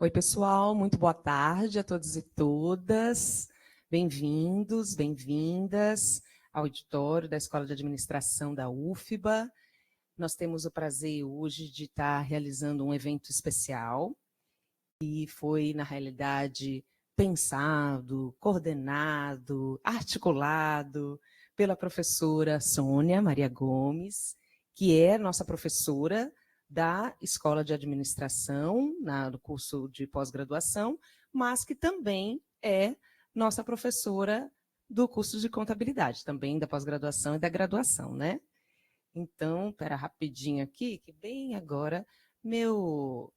Oi, pessoal, muito boa tarde a todos e todas. Bem-vindos, bem-vindas ao auditório da Escola de Administração da UFBA. Nós temos o prazer hoje de estar realizando um evento especial e foi, na realidade, pensado, coordenado, articulado pela professora Sônia Maria Gomes, que é nossa professora da Escola de Administração, no curso de pós-graduação, mas que também é nossa professora do curso de contabilidade, também da pós-graduação e da graduação, né? Então, espera rapidinho aqui, que bem agora meu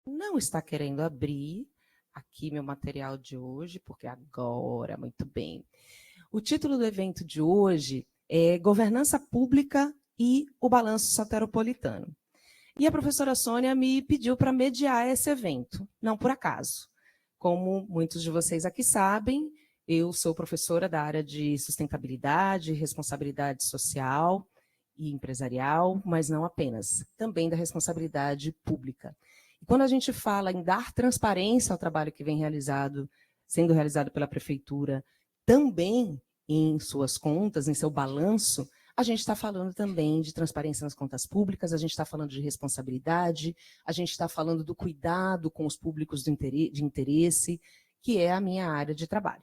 não está querendo abrir aqui meu material de hoje, porque agora, muito bem. O título do evento de hoje é Governança Pública e o Balanço Soteropolitano. E a professora Sônia me pediu para mediar esse evento, não por acaso. Como muitos de vocês aqui sabem, eu sou professora da área de sustentabilidade, responsabilidade social e empresarial, mas não apenas, também da responsabilidade pública. E quando a gente fala em dar transparência ao trabalho que vem sendo realizado pela prefeitura, também em suas contas, em seu balanço, a gente está falando também de transparência nas contas públicas, a gente está falando de responsabilidade, a gente está falando do cuidado com os públicos de interesse, que é a minha área de trabalho.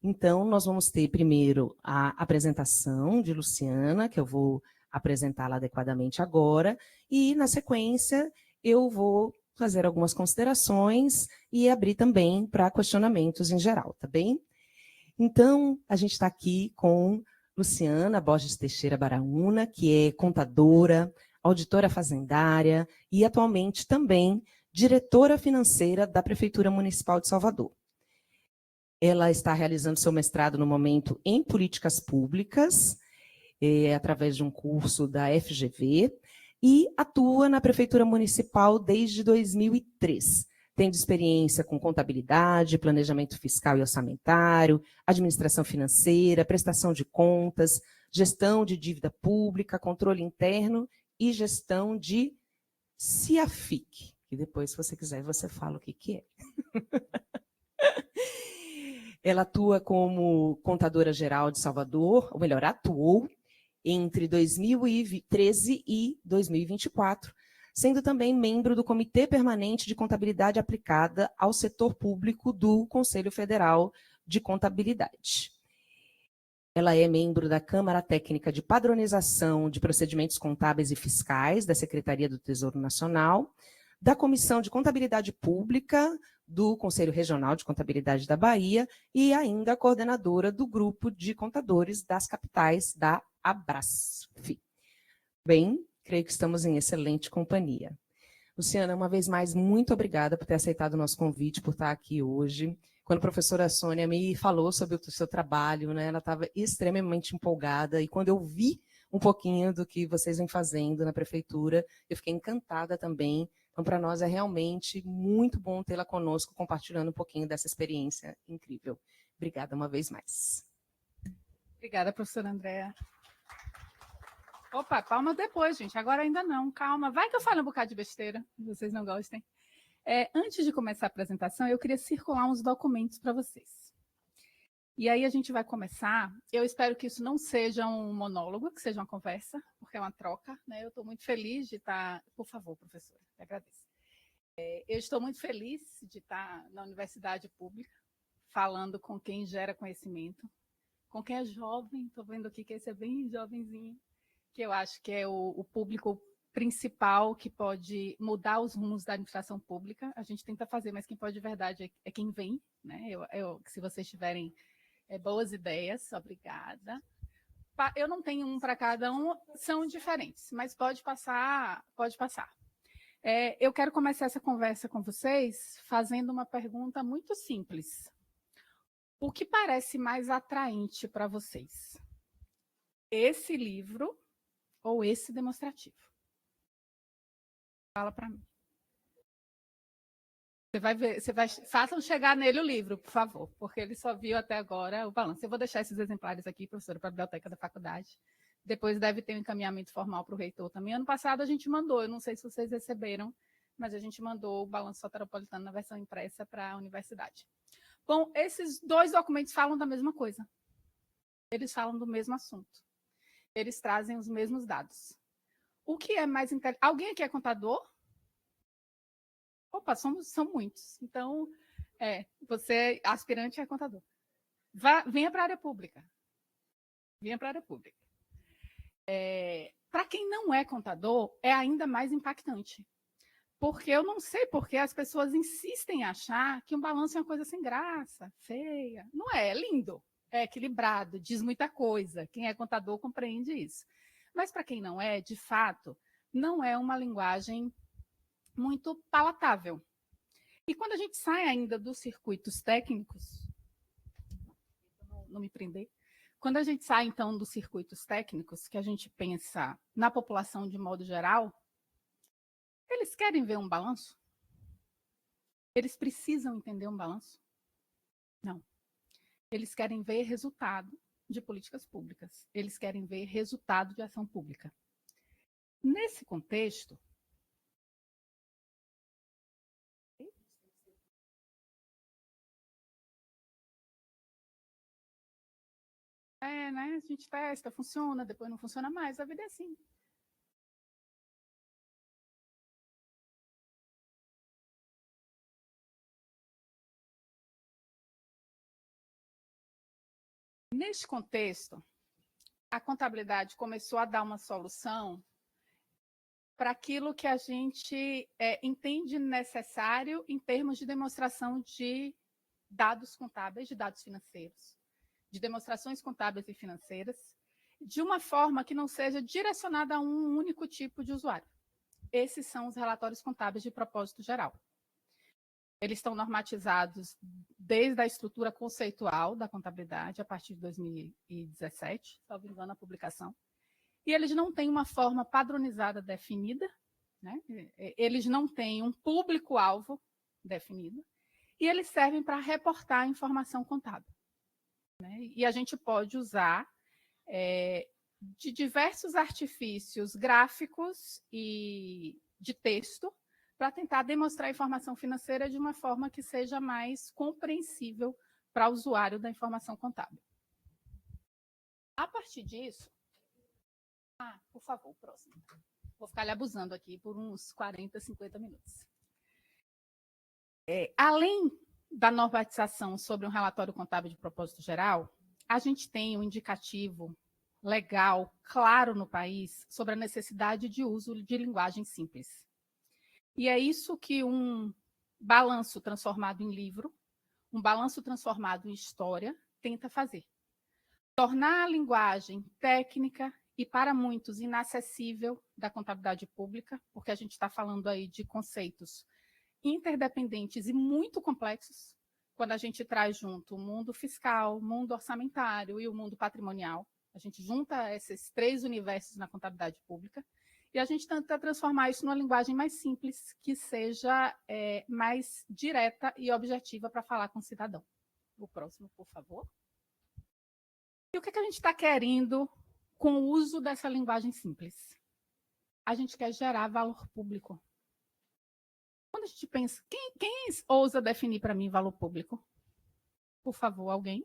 Então, nós vamos ter primeiro a apresentação de Luciana, que eu vou apresentá-la adequadamente agora, e, na sequência, eu vou fazer algumas considerações e abrir também para questionamentos em geral, tá bem? Então, a gente está aqui com Luciana Borges Teixeira Baraúna, que é contadora, auditora fazendária e atualmente também diretora financeira da Prefeitura Municipal de Salvador. Ela está realizando seu mestrado no momento em políticas públicas, através de um curso da FGV, e atua na Prefeitura Municipal desde 2003. Tendo experiência com contabilidade, planejamento fiscal e orçamentário, administração financeira, prestação de contas, gestão de dívida pública, controle interno e gestão de CIAFIC, que depois, se você quiser, você fala o que é. Ela atua como contadora geral de Salvador, ou melhor, atuou entre 2013 e 2024, sendo também membro do Comitê Permanente de Contabilidade Aplicada ao Setor Público do Conselho Federal de Contabilidade. Ela é membro da Câmara Técnica de Padronização de Procedimentos Contábeis e Fiscais da Secretaria do Tesouro Nacional, da Comissão de Contabilidade Pública do Conselho Regional de Contabilidade da Bahia e ainda coordenadora do Grupo de Contadores das Capitais da Abrasf. Bem, creio que estamos em excelente companhia. Luciana, uma vez mais, muito obrigada por ter aceitado o nosso convite, por estar aqui hoje. Quando a professora Sônia me falou sobre o seu trabalho, né, ela estava extremamente empolgada, e quando eu vi um pouquinho do que vocês vêm fazendo na prefeitura, eu fiquei encantada também. Então, para nós é realmente muito bom tê-la conosco, compartilhando um pouquinho dessa experiência incrível. Obrigada uma vez mais. Obrigada, professora Andréa. Opa, palma depois, gente. Agora ainda não, calma. Vai que eu falo um bocado de besteira, se vocês não gostem. Antes de começar a apresentação, eu queria circular uns documentos para vocês. E aí a gente vai começar. Eu espero que isso não seja um monólogo, que seja uma conversa, porque é uma troca, né? Eu estou muito feliz de estar... Por favor, professora, eu agradeço. Eu estou muito feliz de estar na universidade pública, falando com quem gera conhecimento, com quem é jovem. Estou vendo aqui que esse é bem jovenzinho, que eu acho que é o público principal que pode mudar os rumos da administração pública. A gente tenta fazer, mas quem pode de verdade é quem vem, né? Se vocês tiverem boas ideias, obrigada. Eu não tenho um para cada um, são diferentes, mas pode passar, pode passar. Eu quero começar essa conversa com vocês fazendo uma pergunta muito simples. O que parece mais atraente para vocês? Esse livro ou esse demonstrativo? Fala para mim. Façam chegar nele o livro, por favor, porque ele só viu até agora o balanço. Eu vou deixar esses exemplares aqui, professora, para a biblioteca da faculdade. Depois deve ter um encaminhamento formal para o reitor também. Ano passado a gente mandou, eu não sei se vocês receberam, mas a gente mandou o balanço soteropolitano na versão impressa para a universidade. Bom, esses dois documentos falam da mesma coisa. Eles falam do mesmo assunto. Eles trazem os mesmos dados. O que é mais interessante? Alguém aqui é contador? Opa, são muitos. Então, você, aspirante, é contador. Venha para a área pública. Venha para a área pública. Para quem não é contador, é ainda mais impactante. Porque eu não sei porque as pessoas insistem em achar que um balanço é uma coisa sem graça, feia. Não é lindo, é equilibrado, diz muita coisa. Quem é contador compreende isso. Mas para quem não é, de fato, não é uma linguagem muito palatável. E quando a gente sai ainda dos circuitos técnicos, não me prender, quando a gente sai, então, dos circuitos técnicos, que a gente pensa na população de modo geral, eles querem ver um balanço? Eles precisam entender um balanço? Não. Eles querem ver resultado de políticas públicas. Eles querem ver resultado de ação pública. Nesse contexto, né? A gente testa, funciona, depois não funciona mais, a vida é assim. Neste contexto, a contabilidade começou a dar uma solução para aquilo que a gente entende necessário em termos de demonstração de dados contábeis, de dados financeiros, de demonstrações contábeis e financeiras, de uma forma que não seja direcionada a um único tipo de usuário. Esses são os relatórios contábeis de propósito geral. Eles estão normatizados desde a estrutura conceitual da contabilidade, a partir de 2017, salvo engano, a publicação. E eles não têm uma forma padronizada definida, né? Eles não têm um público-alvo definido, e eles servem para reportar a informação contábil. Né? E a gente pode usar de diversos artifícios gráficos e de texto para tentar demonstrar a informação financeira de uma forma que seja mais compreensível para o usuário da informação contábil. A partir disso, por favor, próximo. Vou ficar lhe abusando aqui por uns 40, 50 minutos. Além da normatização sobre um relatório contábil de propósito geral, a gente tem um indicativo legal, claro no país, sobre a necessidade de uso de linguagem simples. E é isso que um balanço transformado em livro, um balanço transformado em história, tenta fazer. Tornar a linguagem técnica e, para muitos, inacessível da contabilidade pública, porque a gente está falando aí de conceitos interdependentes e muito complexos, quando a gente traz junto o mundo fiscal, o mundo orçamentário e o mundo patrimonial. A gente junta esses três universos na contabilidade pública e a gente tenta transformar isso numa linguagem mais simples, que seja mais direta e objetiva para falar com o cidadão. O próximo, por favor. E o que a gente está querendo com o uso dessa linguagem simples? A gente quer gerar valor público. Quando a gente pensa, quem ousa definir para mim valor público? Por favor, alguém?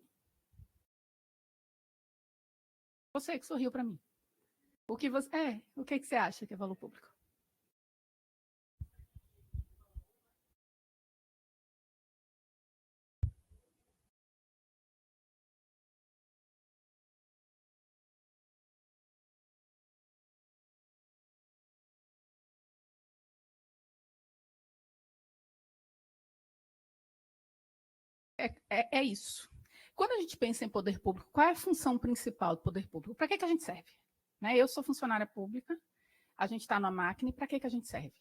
Você que sorriu para mim. O que você acha que é valor público? É isso. Quando a gente pensa em poder público, qual é a função principal do poder público? Para que a gente serve? Né? Eu sou funcionária pública, a gente está na máquina, e para que a gente serve?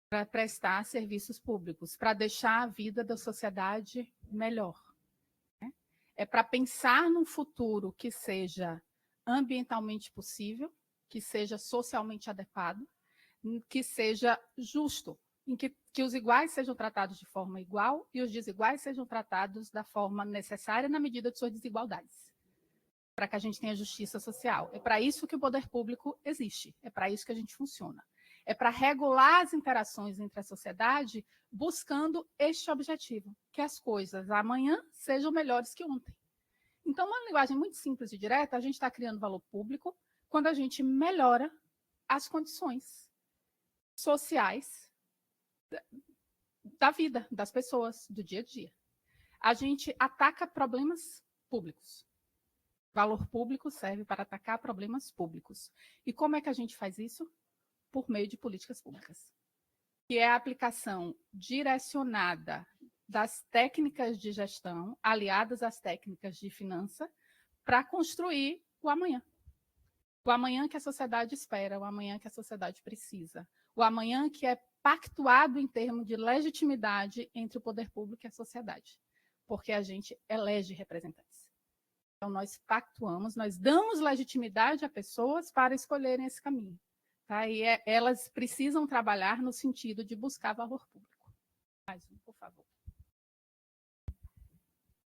Para prestar serviços públicos, para deixar a vida da sociedade melhor. Né? É para pensar num futuro que seja ambientalmente possível, que seja socialmente adequado, que seja justo, em que os iguais sejam tratados de forma igual e os desiguais sejam tratados da forma necessária na medida de suas desigualdades, para que a gente tenha justiça social. É para isso que o poder público existe, é para isso que a gente funciona. é para regular as interações entre a sociedade, buscando este objetivo, que as coisas amanhã sejam melhores que ontem. Então, uma linguagem muito simples e direta, a gente está criando valor público quando a gente melhora as condições sociais da vida das pessoas, do dia a dia. A gente ataca problemas públicos. Valor público serve para atacar problemas públicos. E como é que a gente faz isso? Por meio de políticas públicas, que é a aplicação direcionada das técnicas de gestão, aliadas às técnicas de finança, para construir o amanhã. O amanhã que a sociedade espera, o amanhã que a sociedade precisa. O amanhã que é pactuado em termos de legitimidade entre o poder público e a sociedade. Porque a gente elege representantes. Então, nós pactuamos, nós damos legitimidade a pessoas para escolherem esse caminho. Tá? E elas precisam trabalhar no sentido de buscar valor público. Mais um, por favor.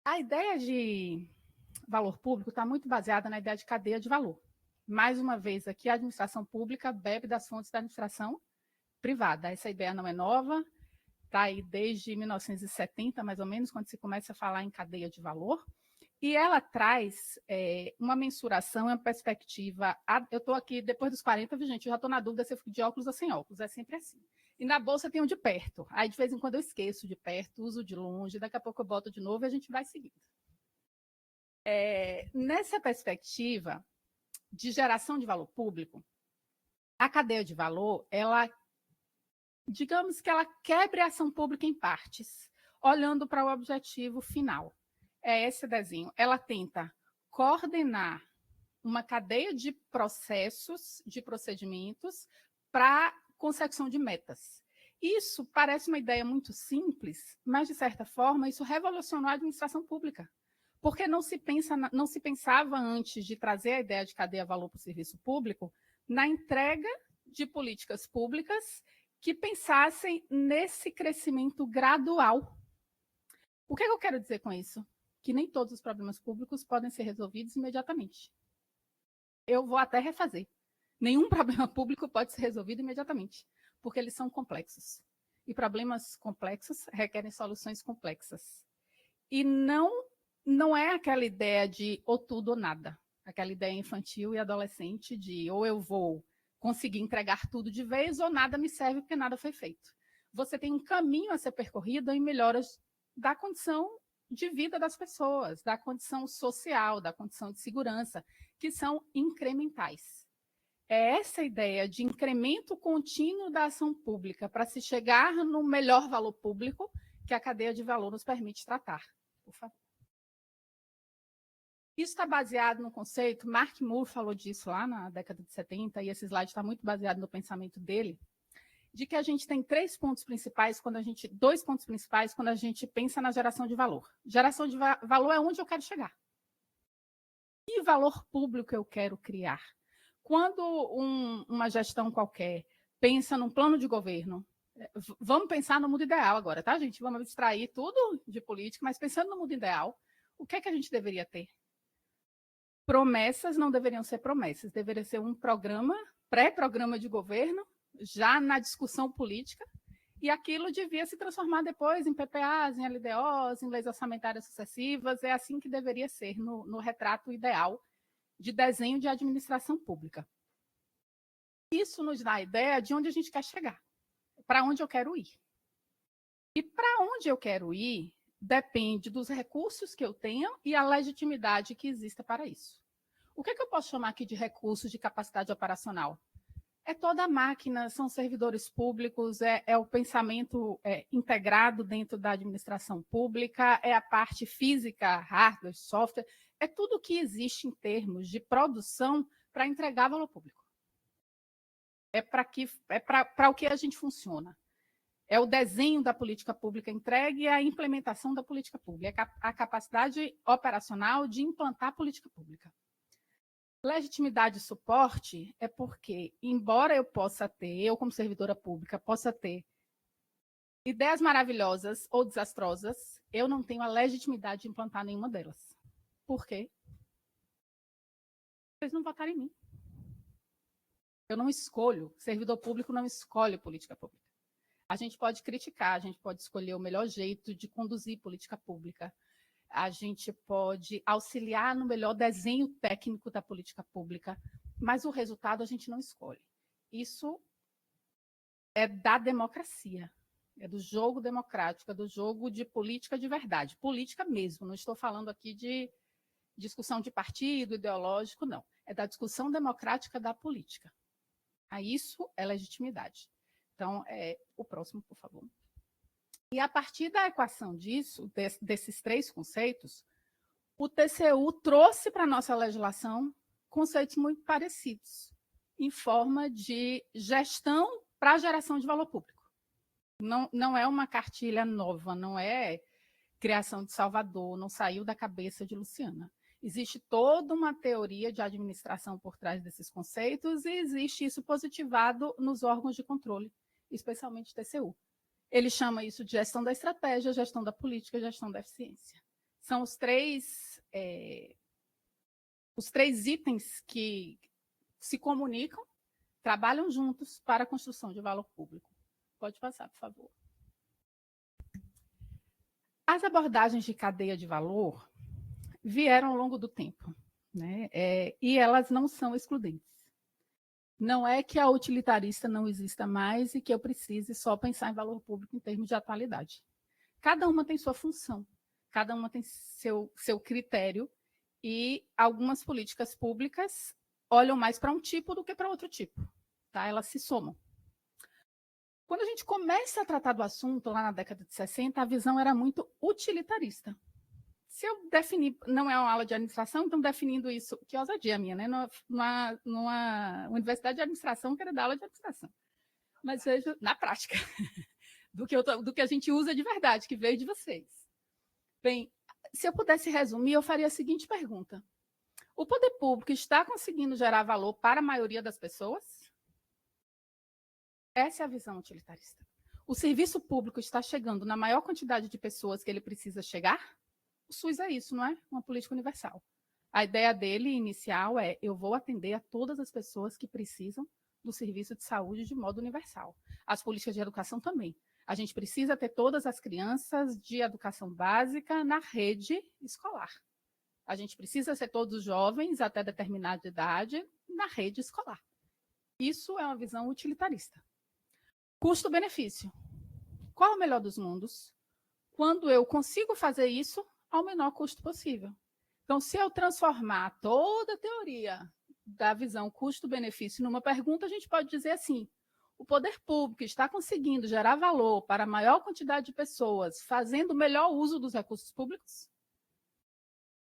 A ideia de valor público está muito baseada na ideia de cadeia de valor. Mais uma vez, aqui a administração pública bebe das fontes da administração privada. Essa ideia não é nova, está aí desde 1970, mais ou menos, quando se começa a falar em cadeia de valor. E ela traz uma mensuração, uma perspectiva. Eu estou aqui depois dos 40, gente, eu já estou na dúvida se eu fico de óculos ou sem óculos, é sempre assim. E na bolsa tem um de perto. Aí, de vez em quando, eu esqueço de perto, uso de longe, daqui a pouco eu boto de novo e a gente vai seguindo. Nessa perspectiva de geração de valor público, a cadeia de valor, ela, digamos que ela quebra a ação pública em partes, olhando para o objetivo final. É esse desenho. Ela tenta coordenar uma cadeia de processos, de procedimentos, para consecução de metas. Isso parece uma ideia muito simples, mas, de certa forma, isso revolucionou a administração pública. Porque não se pensava antes de trazer a ideia de cadeia valor para o serviço público na entrega de políticas públicas que pensassem nesse crescimento gradual. O que eu quero dizer com isso? Que nem todos os problemas públicos podem ser resolvidos imediatamente. Eu vou até refazer. Nenhum problema público pode ser resolvido imediatamente, porque eles são complexos. E problemas complexos requerem soluções complexas. E não é aquela ideia de ou tudo ou nada, aquela ideia infantil e adolescente de ou eu vou conseguir entregar tudo de vez ou nada me serve porque nada foi feito. Você tem um caminho a ser percorrido em melhoras da condição de vida das pessoas, da condição social, da condição de segurança, que são incrementais. É essa ideia de incremento contínuo da ação pública para se chegar no melhor valor público que a cadeia de valor nos permite tratar. Por favor. Isso está baseado no conceito, Mark Moore falou disso lá na década de 70, e esse slide está muito baseado no pensamento dele, de que a gente tem dois pontos principais quando a gente pensa na geração de valor. Geração de valor é onde eu quero chegar. Que valor público eu quero criar? Quando uma gestão qualquer pensa num plano de governo, vamos pensar no mundo ideal agora, tá, gente? Vamos abstrair tudo de política, mas pensando no mundo ideal, o que é que a gente deveria ter? Promessas não deveriam ser promessas, deveria ser um programa, pré-programa de governo, já na discussão política, e aquilo devia se transformar depois em PPAs, em LDOs, em leis orçamentárias sucessivas, é assim que deveria ser no retrato ideal de desenho de administração pública. Isso nos dá a ideia de onde a gente quer chegar, para onde eu quero ir. E para onde eu quero ir depende dos recursos que eu tenho e a legitimidade que exista para isso. O que eu posso chamar aqui de recursos de capacidade operacional? É toda a máquina, são servidores públicos, é o pensamento integrado dentro da administração pública, é a parte física, hardware, software, é tudo que existe em termos de produção para entregar valor público. É para o que a gente funciona. É o desenho da política pública entregue e a implementação da política pública, a capacidade operacional de implantar a política pública. Legitimidade e suporte é porque, embora eu como servidora pública, possa ter ideias maravilhosas ou desastrosas, eu não tenho a legitimidade de implantar nenhuma delas. Por quê? Vocês não votaram em mim. Eu não escolho, servidor público não escolhe política pública. A gente pode criticar, a gente pode escolher o melhor jeito de conduzir política pública, a gente pode auxiliar no melhor desenho técnico da política pública, mas o resultado a gente não escolhe. Isso é da democracia, é do jogo democrático, é do jogo de política de verdade, política mesmo, não estou falando aqui de discussão de partido, ideológico, não. É da discussão democrática da política. Isso é legitimidade. Então, o próximo, por favor. E a partir da equação disso, desses três conceitos, o TCU trouxe para a nossa legislação conceitos muito parecidos, em forma de gestão para a geração de valor público. Não é uma cartilha nova, não é criação de Salvador, não saiu da cabeça de Luciana. Existe toda uma teoria de administração por trás desses conceitos e existe isso positivado nos órgãos de controle, especialmente TCU. Ele chama isso de gestão da estratégia, gestão da política, gestão da eficiência. São os três itens que se comunicam, trabalham juntos para a construção de valor público. Pode passar, por favor. As abordagens de cadeia de valor vieram ao longo do tempo, né? E elas não são excludentes. Não é que a utilitarista não exista mais e que eu precise só pensar em valor público em termos de atualidade. Cada uma tem sua função, cada uma tem seu critério, e algumas políticas públicas olham mais para um tipo do que para outro tipo. Tá? Elas se somam. Quando a gente começa a tratar do assunto, lá na década de 60, a visão era muito utilitarista. Se eu definir, não é uma aula de administração, então definindo isso, que ousadia minha, né? Numa universidade de administração, que era da aula de administração. Mas vejo na prática, do que a gente usa de verdade, que veio de vocês. Bem, se eu pudesse resumir, eu faria a seguinte pergunta. O poder público está conseguindo gerar valor para a maioria das pessoas? Essa é a visão utilitarista. O serviço público está chegando na maior quantidade de pessoas que ele precisa chegar? O SUS é isso, não é? Uma política universal. A ideia dele inicial é: eu vou atender a todas as pessoas que precisam do serviço de saúde de modo universal. As políticas de educação também. A gente precisa ter todas as crianças de educação básica na rede escolar. A gente precisa ter todos os jovens até determinada idade na rede escolar. Isso é uma visão utilitarista. Custo-benefício. Qual é o melhor dos mundos? Quando eu consigo fazer isso ao menor custo possível. Então, se eu transformar toda a teoria da visão custo-benefício numa pergunta, a gente pode dizer assim: o poder público está conseguindo gerar valor para a maior quantidade de pessoas, fazendo o melhor uso dos recursos públicos?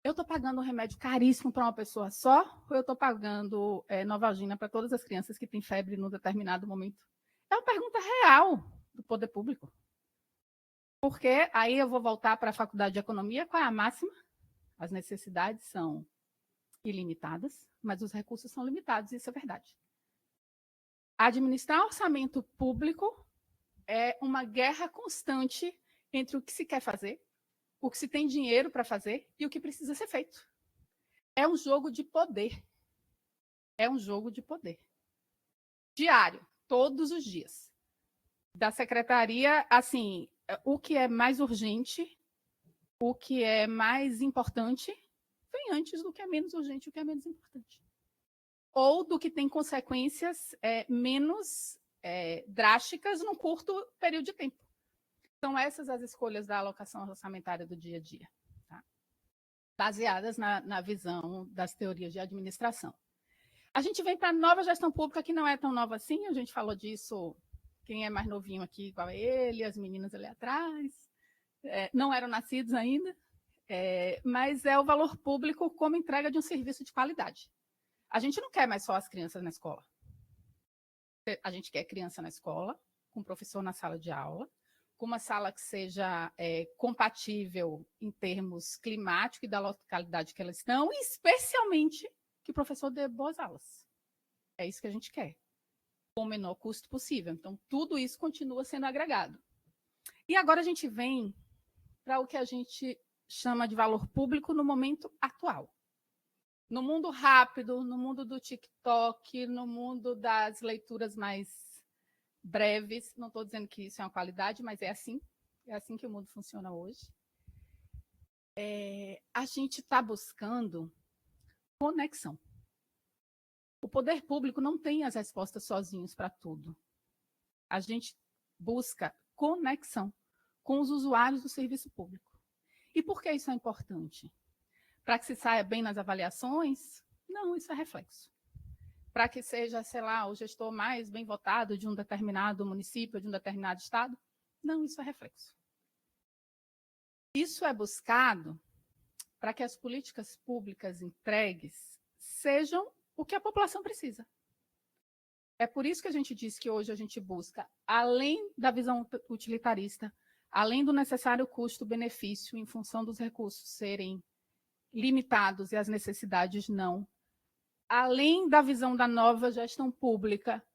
Eu estou pagando um remédio caríssimo para uma pessoa só, ou eu estou pagando Novalgina para todas as crianças que têm febre num determinado momento? É uma pergunta real do poder público. Porque aí eu vou voltar para a faculdade de economia, qual é a máxima? As necessidades são ilimitadas, mas os recursos são limitados, isso é verdade. Administrar orçamento público é uma guerra constante entre o que se quer fazer, o que se tem dinheiro para fazer e o que precisa ser feito. É um jogo de poder. É um jogo de poder. Diário, todos os dias. Da secretaria, assim, o que é mais urgente, o que é mais importante, vem antes do que é menos urgente e o que é menos importante. Ou do que tem consequências menos drásticas num curto período de tempo. São essas as escolhas da alocação orçamentária do dia a dia, tá? Baseadas na visão das teorias de administração. A gente vem para a nova gestão pública, que não é tão nova assim, a gente falou disso. Quem é mais novinho aqui, igual ele, as meninas ali atrás, não eram nascidos ainda, mas é o valor público como entrega de um serviço de qualidade. A gente não quer mais só as crianças na escola. A gente quer criança na escola, com professor na sala de aula, com uma sala que seja compatível em termos climáticos e da localidade que elas estão, e especialmente que o professor dê boas aulas. É isso que a gente quer, com o menor custo possível. Então, tudo isso continua sendo agregado. E agora a gente vem para o que a gente chama de valor público no momento atual. No mundo rápido, no mundo do TikTok, no mundo das leituras mais breves, não estou dizendo que isso é uma qualidade, mas é assim que o mundo funciona hoje. A gente está buscando conexão. O poder público não tem as respostas sozinhos para tudo. A gente busca conexão com os usuários do serviço público. E por que isso é importante? Para que se saia bem nas avaliações? Não, isso é reflexo. Para que seja, sei lá, o gestor mais bem votado de um determinado município, de um determinado estado? Não, isso é reflexo. Isso é buscado para que as políticas públicas entregues sejam o que a população precisa. É por isso que a gente diz que hoje a gente busca, além da visão utilitarista, além do necessário custo-benefício em função dos recursos serem limitados e as necessidades não, além da visão da nova gestão pública,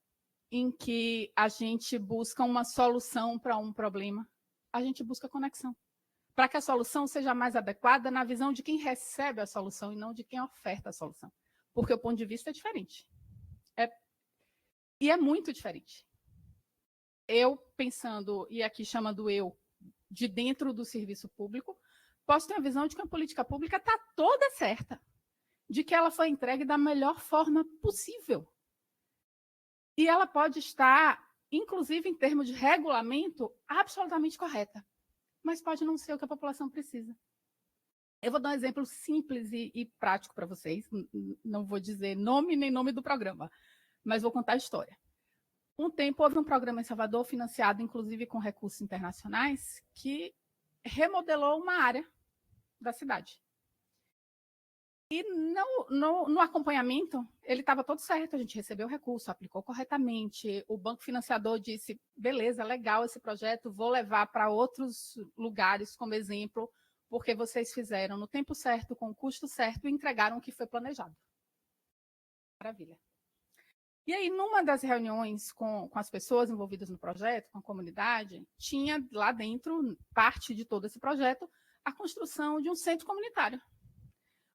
em que a gente busca uma solução para um problema, a gente busca conexão. Para que a solução seja mais adequada na visão de quem recebe a solução e não de quem oferta a solução. Porque o ponto de vista é diferente. E é muito diferente. Eu pensando, e aqui chamando eu, de dentro do serviço público, posso ter a visão de que a política pública está toda certa, de que ela foi entregue da melhor forma possível. E ela pode estar, inclusive em termos de regulamento, absolutamente correta, mas pode não ser o que a população precisa. Eu vou dar um exemplo simples e prático para vocês, não vou dizer nome nem nome do programa, mas vou contar a história. Um tempo houve um programa em Salvador, financiado inclusive com recursos internacionais, que remodelou uma área da cidade. E no acompanhamento, ele estava todo certo, a gente recebeu o recurso, aplicou corretamente, o banco financiador disse, beleza, legal esse projeto, vou levar para outros lugares como exemplo, porque vocês fizeram no tempo certo, com o custo certo, e entregaram o que foi planejado. Maravilha. E aí, numa das reuniões com as pessoas envolvidas no projeto, com a comunidade, tinha lá dentro, parte de todo esse projeto, a construção de um centro comunitário.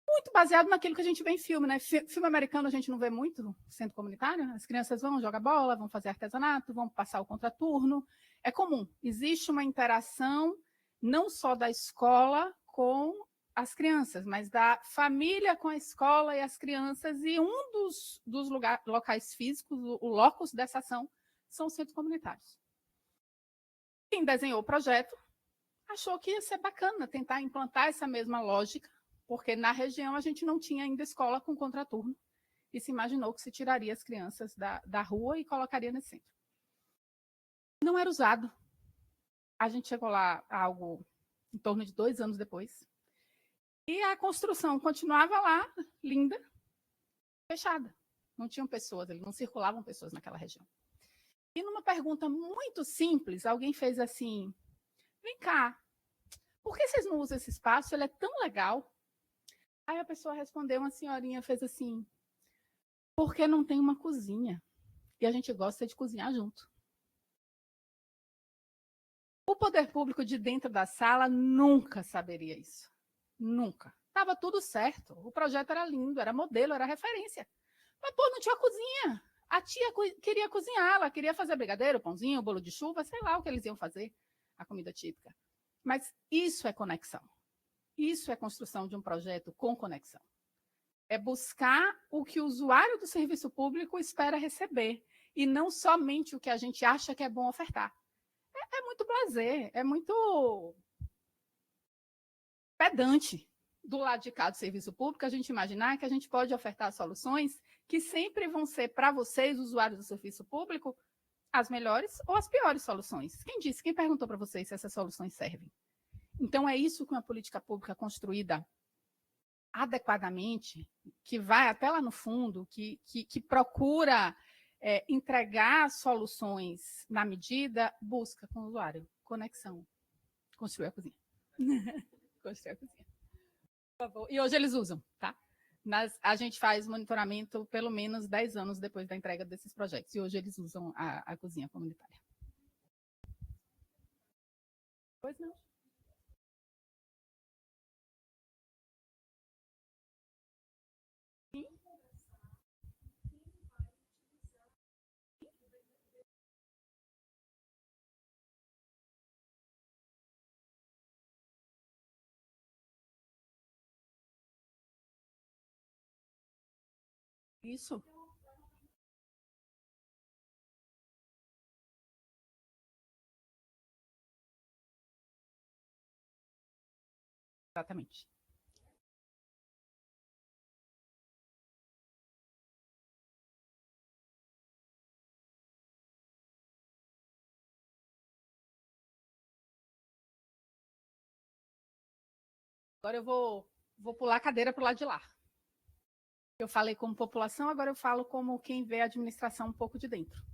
Muito baseado naquilo que a gente vê em filme, né? Filme americano a gente não vê muito centro comunitário. As crianças vão jogar bola, vão fazer artesanato, vão passar o contraturno. É comum. Existe uma interação não só da escola com as crianças, mas da família com a escola e as crianças. E um dos locais físicos, o locus dessa ação, são os centros comunitários. Quem desenhou o projeto achou que ia ser bacana tentar implantar essa mesma lógica, porque na região a gente não tinha ainda escola com contraturno, e se imaginou que se tiraria as crianças da rua e colocaria nesse centro. Não era usado. A gente chegou lá algo em torno de 2 anos depois, e a construção continuava lá, linda, fechada. Não tinham pessoas, não circulavam pessoas naquela região. E numa pergunta muito simples, alguém fez assim, vem cá, por que vocês não usam esse espaço? Ele é tão legal. Aí a pessoa respondeu, uma senhorinha fez assim, porque não tem uma cozinha. E a gente gosta de cozinhar junto. O poder público de dentro da sala nunca saberia isso. Nunca. Estava tudo certo. O projeto era lindo, era modelo, era referência. Mas, pô, não tinha cozinha. A tia queria cozinhar, ela queria fazer brigadeiro, pãozinho, bolo de chuva, sei lá o que eles iam fazer, a comida típica. Mas isso é conexão. Isso é construção de um projeto com conexão. É buscar o que o usuário do serviço público espera receber, e não somente o que a gente acha que é bom ofertar. É muito blasé, é muito pedante do lado de cá do serviço público a gente imaginar que a gente pode ofertar soluções que sempre vão ser para vocês, usuários do serviço público, as melhores ou as piores soluções. Quem disse? Quem perguntou para vocês se essas soluções servem? Então, é isso que uma política pública construída adequadamente, que vai até lá no fundo, que procura entregar soluções na medida, busca com o usuário. Conexão. Construir a cozinha. Construir a cozinha. Por favor. E hoje eles usam, tá? A gente faz monitoramento pelo menos 10 anos depois da entrega desses projetos. E hoje eles usam a cozinha comunitária. Pois não. Isso. Exatamente. Agora eu vou pular a cadeira para o lado de lá. Eu falei como população, agora eu falo como quem vê a administração um pouco de dentro.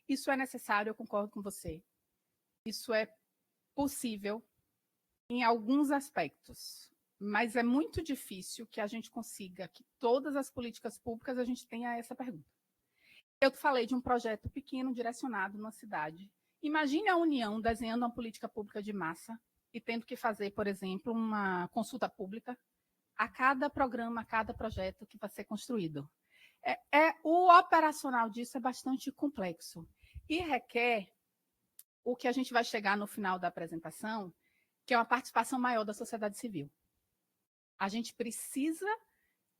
Isso é necessário, eu concordo com você. Isso é possível em alguns aspectos, mas é muito difícil que a gente consiga que todas as políticas públicas a gente tenha essa pergunta. Eu falei de um projeto pequeno direcionado numa cidade. Imagine a União desenhando uma política pública de massa e tendo que fazer, por exemplo, uma consulta pública a cada programa, a cada projeto que vai ser construído. O operacional disso é bastante complexo e requer o que a gente vai chegar no final da apresentação, que é uma participação maior da sociedade civil. A gente precisa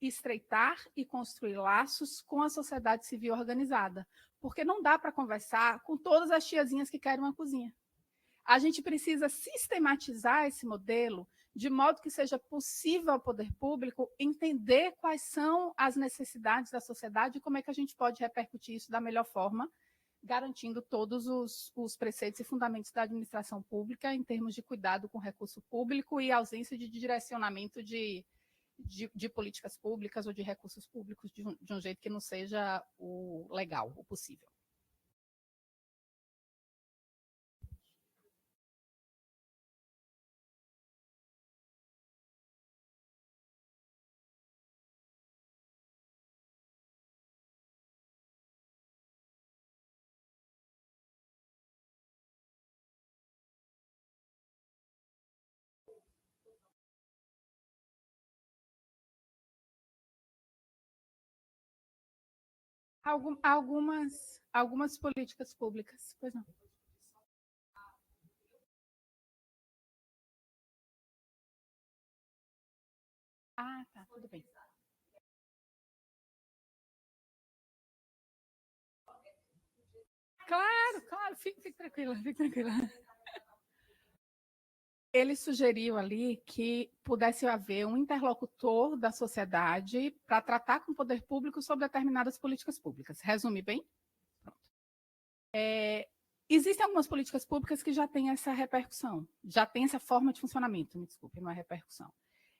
estreitar e construir laços com a sociedade civil organizada, porque não dá para conversar com todas as tiazinhas que querem uma cozinha. A gente precisa sistematizar esse modelo de modo que seja possível ao poder público entender quais são as necessidades da sociedade e como é que a gente pode repercutir isso da melhor forma, garantindo todos os preceitos e fundamentos da administração pública em termos de cuidado com o recurso público e ausência de direcionamento de políticas públicas ou de recursos públicos de um jeito que não seja o legal, o possível. Algumas políticas públicas, pois não. Ah, tá, tudo bem. Claro, fique tranquila. Ele sugeriu ali que pudesse haver um interlocutor da sociedade para tratar com o poder público sobre determinadas políticas públicas. Resume bem? Pronto. Existem algumas políticas públicas que já têm essa repercussão, já tem essa forma de funcionamento, me desculpe, não é repercussão.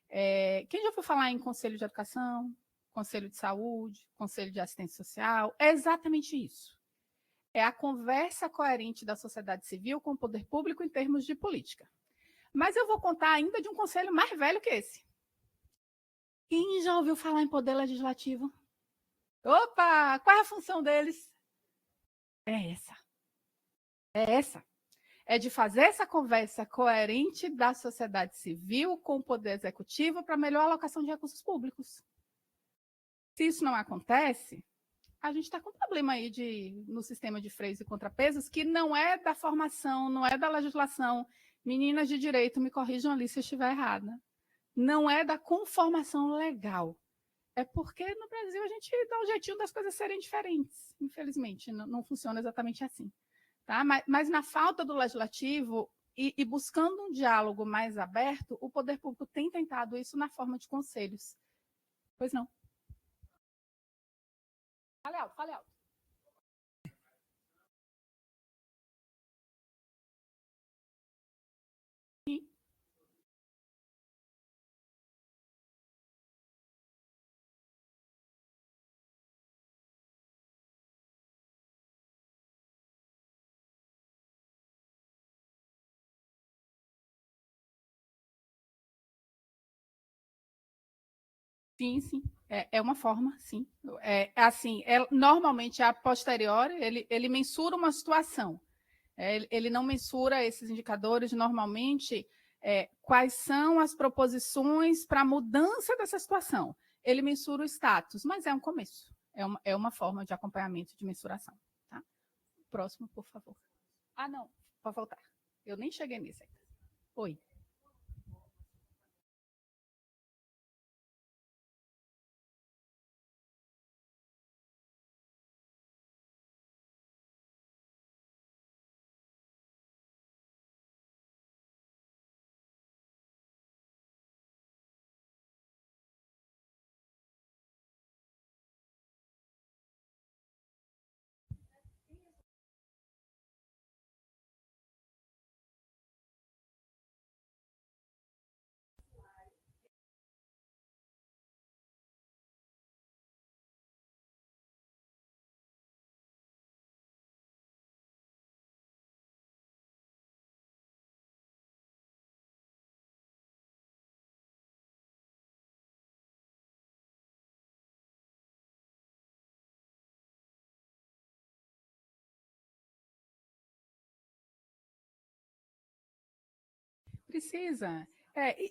Quem já ouviu falar em conselho de educação, conselho de saúde, conselho de assistência social? É exatamente isso. É a conversa coerente da sociedade civil com o poder público em termos de política. Mas eu vou contar ainda de um conselho mais velho que esse. Quem já ouviu falar em poder legislativo? Opa, qual é a função deles? É essa. É essa. É de fazer essa conversa coerente da sociedade civil com o poder executivo para melhor alocação de recursos públicos. Se isso não acontece, a gente está com um problema aí no sistema de freios e contrapesos que não é da formação, não é da legislação. Meninas de direito, me corrijam ali se eu estiver errada. Não é da conformação legal. É porque no Brasil a gente dá um jeitinho das coisas serem diferentes. Infelizmente, não funciona exatamente assim. Tá? Mas na falta do legislativo e buscando um diálogo mais aberto, o poder público tem tentado isso na forma de conselhos. Pois não. Fale alto, fale alto. Sim. Sim. É uma forma, sim. Assim, normalmente, a posteriori, ele mensura uma situação. Ele não mensura esses indicadores, normalmente, quais são as proposições para a mudança dessa situação. Ele mensura o status, mas é um começo. É uma forma de acompanhamento de mensuração. Tá? Próximo, por favor. Ah, não, pode voltar. Eu nem cheguei nisso ainda. Oi. Precisa.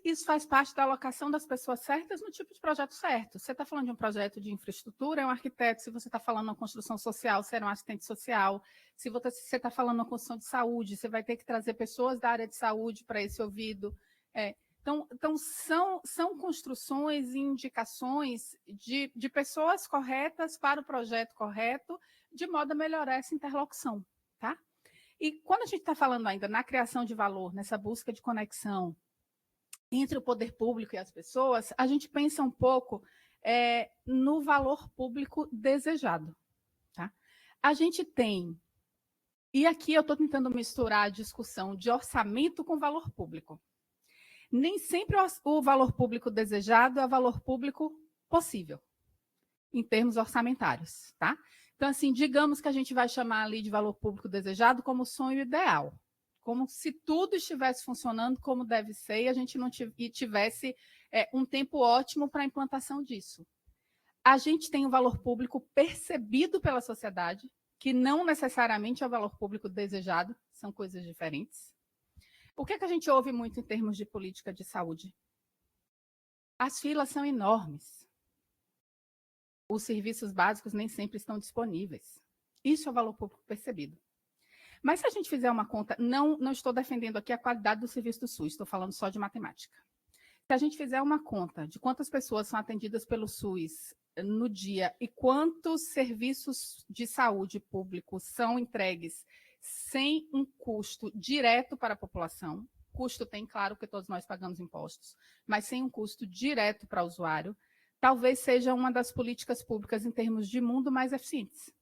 Isso faz parte da alocação das pessoas certas no tipo de projeto certo. Você está falando de um projeto de infraestrutura, é um arquiteto. Se você está falando de construção social, você é um assistente social. Se você está falando de construção de saúde, você vai ter que trazer pessoas da área de saúde para esse ouvido. Então são construções e indicações de pessoas corretas para o projeto correto, de modo a melhorar essa interlocução. Tá? E quando a gente está falando ainda na criação de valor, nessa busca de conexão entre o poder público e as pessoas, a gente pensa um pouco no valor público desejado. Tá? A gente tem, e aqui eu estou tentando misturar a discussão de orçamento com valor público. Nem sempre o valor público desejado é o valor público possível, em termos orçamentários. Tá? Então, assim, digamos que a gente vai chamar ali de valor público desejado como sonho ideal, como se tudo estivesse funcionando como deve ser e a gente não tivesse um tempo ótimo para a implantação disso. A gente tem um valor público percebido pela sociedade, que não necessariamente é o valor público desejado, são coisas diferentes. O que a gente ouve muito em termos de política de saúde? As filas são enormes. Os serviços básicos nem sempre estão disponíveis. Isso é o valor público percebido. Mas se a gente fizer uma conta, não estou defendendo aqui a qualidade do serviço do SUS, estou falando só de matemática. Se a gente fizer uma conta de quantas pessoas são atendidas pelo SUS no dia e quantos serviços de saúde público são entregues sem um custo direto para a população, custo tem, claro, porque todos nós pagamos impostos, mas sem um custo direto para o usuário, talvez seja uma das políticas públicas em termos de mundo mais eficientes.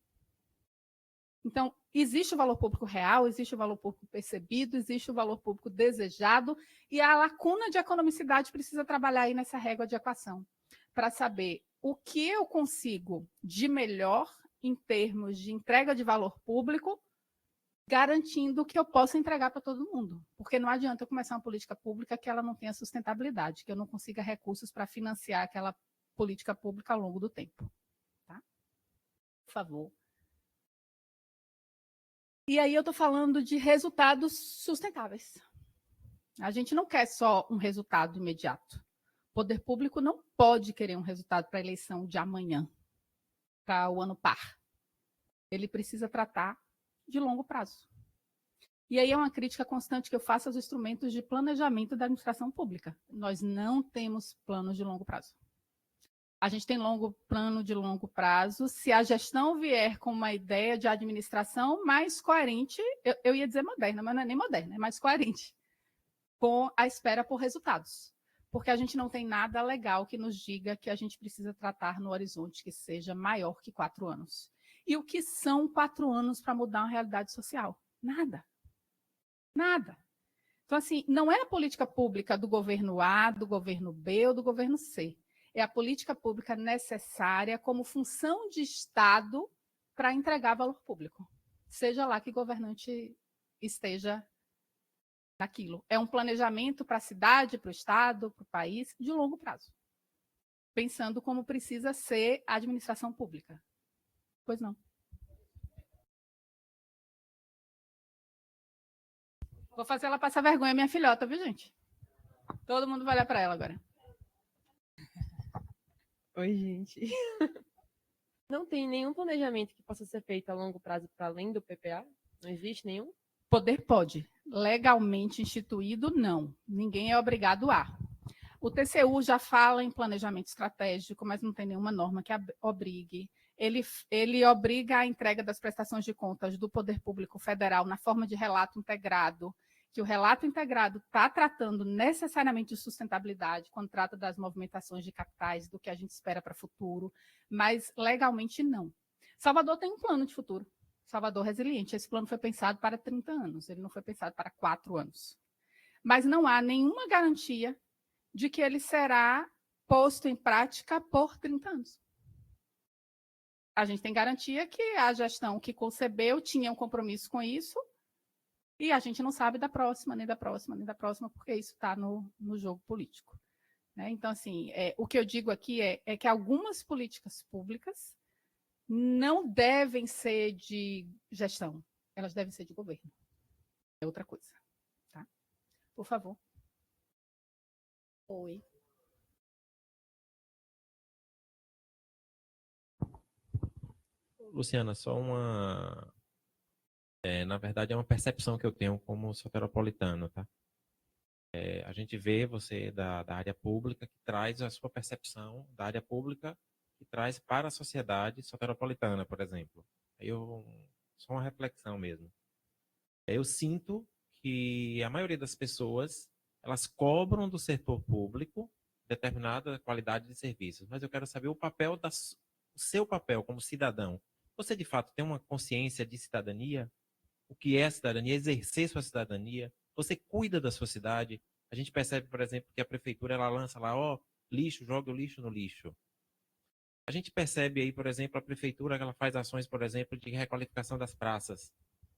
Então, existe o valor público real, existe o valor público percebido, existe o valor público desejado, e a lacuna de economicidade precisa trabalhar aí nessa régua de equação, para saber o que eu consigo de melhor em termos de entrega de valor público, garantindo que eu possa entregar para todo mundo. Porque não adianta eu começar uma política pública que ela não tenha sustentabilidade, que eu não consiga recursos para financiar aquela política pública ao longo do tempo. Tá? Por favor. E aí eu estou falando de resultados sustentáveis. A gente não quer só um resultado imediato. O poder público não pode querer um resultado para a eleição de amanhã, para o ano par. Ele precisa tratar de longo prazo. E aí é uma crítica constante que eu faço aos instrumentos de planejamento da administração pública. Nós não temos planos de longo prazo. A gente tem plano de longo prazo. Se a gestão vier com uma ideia de administração mais coerente, eu ia dizer moderna, mas não é nem moderna, é mais coerente, com a espera por resultados. Porque a gente não tem nada legal que nos diga que a gente precisa tratar no horizonte que seja maior que 4 anos. E o que são 4 anos para mudar uma realidade social? Nada. Nada. Então, assim, não é a política pública do governo A, do governo B ou do governo C. É a política pública necessária como função de Estado para entregar valor público, seja lá que governante esteja naquilo. É um planejamento para a cidade, para o Estado, para o país, de longo prazo, pensando como precisa ser a administração pública. Pois não. Vou fazer ela passar vergonha, minha filhota, viu, gente? Todo mundo vai olhar para ela agora. Oi, gente. Não tem nenhum planejamento que possa ser feito a longo prazo para além do PPA? Não existe nenhum? Poder pode. Legalmente instituído, não. Ninguém é obrigado a. O TCU já fala em planejamento estratégico, mas não tem nenhuma norma que obrigue. Ele obriga a entrega das prestações de contas do Poder Público Federal na forma de relato integrado, que o relato integrado está tratando necessariamente de sustentabilidade, quando trata das movimentações de capitais, do que a gente espera para o futuro, mas legalmente não. Salvador tem um plano de futuro, Salvador Resiliente. Esse plano foi pensado para 30 anos, ele não foi pensado para 4 anos. Mas não há nenhuma garantia de que ele será posto em prática por 30 anos. A gente tem garantia que a gestão que concebeu tinha um compromisso com isso, e a gente não sabe da próxima, nem da próxima, nem da próxima, porque isso está no jogo político. Né? Então, assim, o que eu digo aqui é que algumas políticas públicas não devem ser de gestão, elas devem ser de governo. É outra coisa. Tá? Por favor. Oi. Luciana, só uma. Na verdade, é uma percepção que eu tenho como soteropolitano, tá? A gente vê você da área pública que traz a sua percepção da área pública que traz para a sociedade soteropolitana, por exemplo. Só uma reflexão mesmo. Eu sinto que a maioria das pessoas elas cobram do setor público determinada qualidade de serviços, mas eu quero saber o seu papel como cidadão. Você de fato tem uma consciência de cidadania? O que é cidadania? Exercer sua cidadania? Você cuida da sua cidade? A gente percebe, por exemplo, que a prefeitura ela lança lá, ó, lixo, joga o lixo no lixo. A gente percebe aí, por exemplo, a prefeitura que ela faz ações, por exemplo, de requalificação das praças.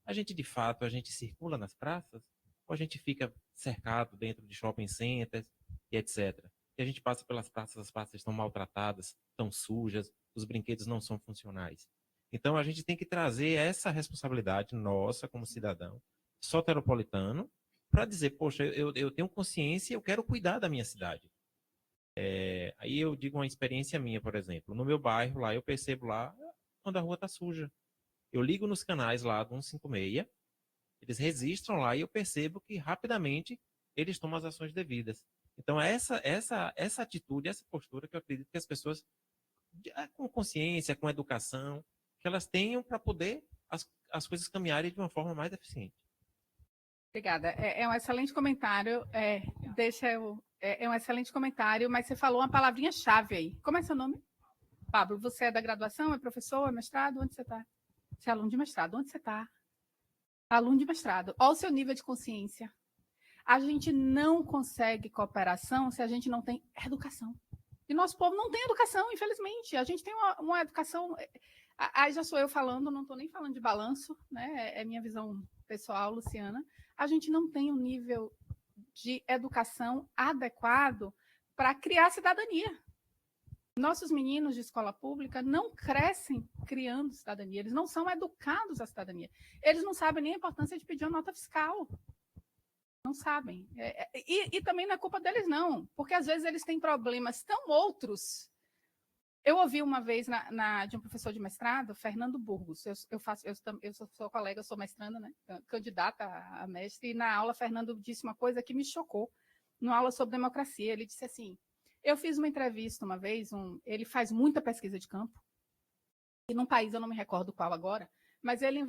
A gente, de fato, a gente circula nas praças? Ou a gente fica cercado dentro de shopping centers e etc. E a gente passa pelas praças, as praças estão maltratadas, estão sujas, os brinquedos não são funcionais. Então, a gente tem que trazer essa responsabilidade nossa como cidadão soteropolitano para dizer, poxa, eu tenho consciência e eu quero cuidar da minha cidade. Aí eu digo uma experiência minha, por exemplo. No meu bairro, lá, eu percebo lá quando a rua está suja. Eu ligo nos canais lá do 156, eles registram lá e eu percebo que rapidamente eles tomam as ações devidas. Então, essa atitude, essa postura que eu acredito que as pessoas, com consciência, com educação, que elas tenham para poder as coisas caminharem de uma forma mais eficiente. Obrigada. É um excelente comentário. É um excelente comentário, mas você falou uma palavrinha-chave aí. Como é seu nome? Pablo, você é da graduação, é professor, é mestrado? Onde você está? Você é aluno de mestrado. Onde você está? Aluno de mestrado. Olha o seu nível de consciência. A gente não consegue cooperação se a gente não tem educação. E nosso povo não tem educação, infelizmente. A gente tem uma educação. Aí já sou eu falando, não estou nem falando de balanço, né? É minha visão pessoal, Luciana. A gente não tem um nível de educação adequado para criar cidadania. Nossos meninos de escola pública não crescem criando cidadania, eles não são educados à cidadania. Eles não sabem nem a importância de pedir uma nota fiscal. Não sabem. E também não é culpa deles, não, porque às vezes eles têm problemas tão outros. Eu ouvi uma vez de um professor de mestrado, Fernando Burgos. Eu sou colega, eu sou mestranda, né? Candidata a mestre, e na aula Fernando disse uma coisa que me chocou, numa aula sobre democracia. Ele disse assim: eu fiz uma entrevista uma vez, ele faz muita pesquisa de campo, e num país, eu não me recordo qual agora, mas ele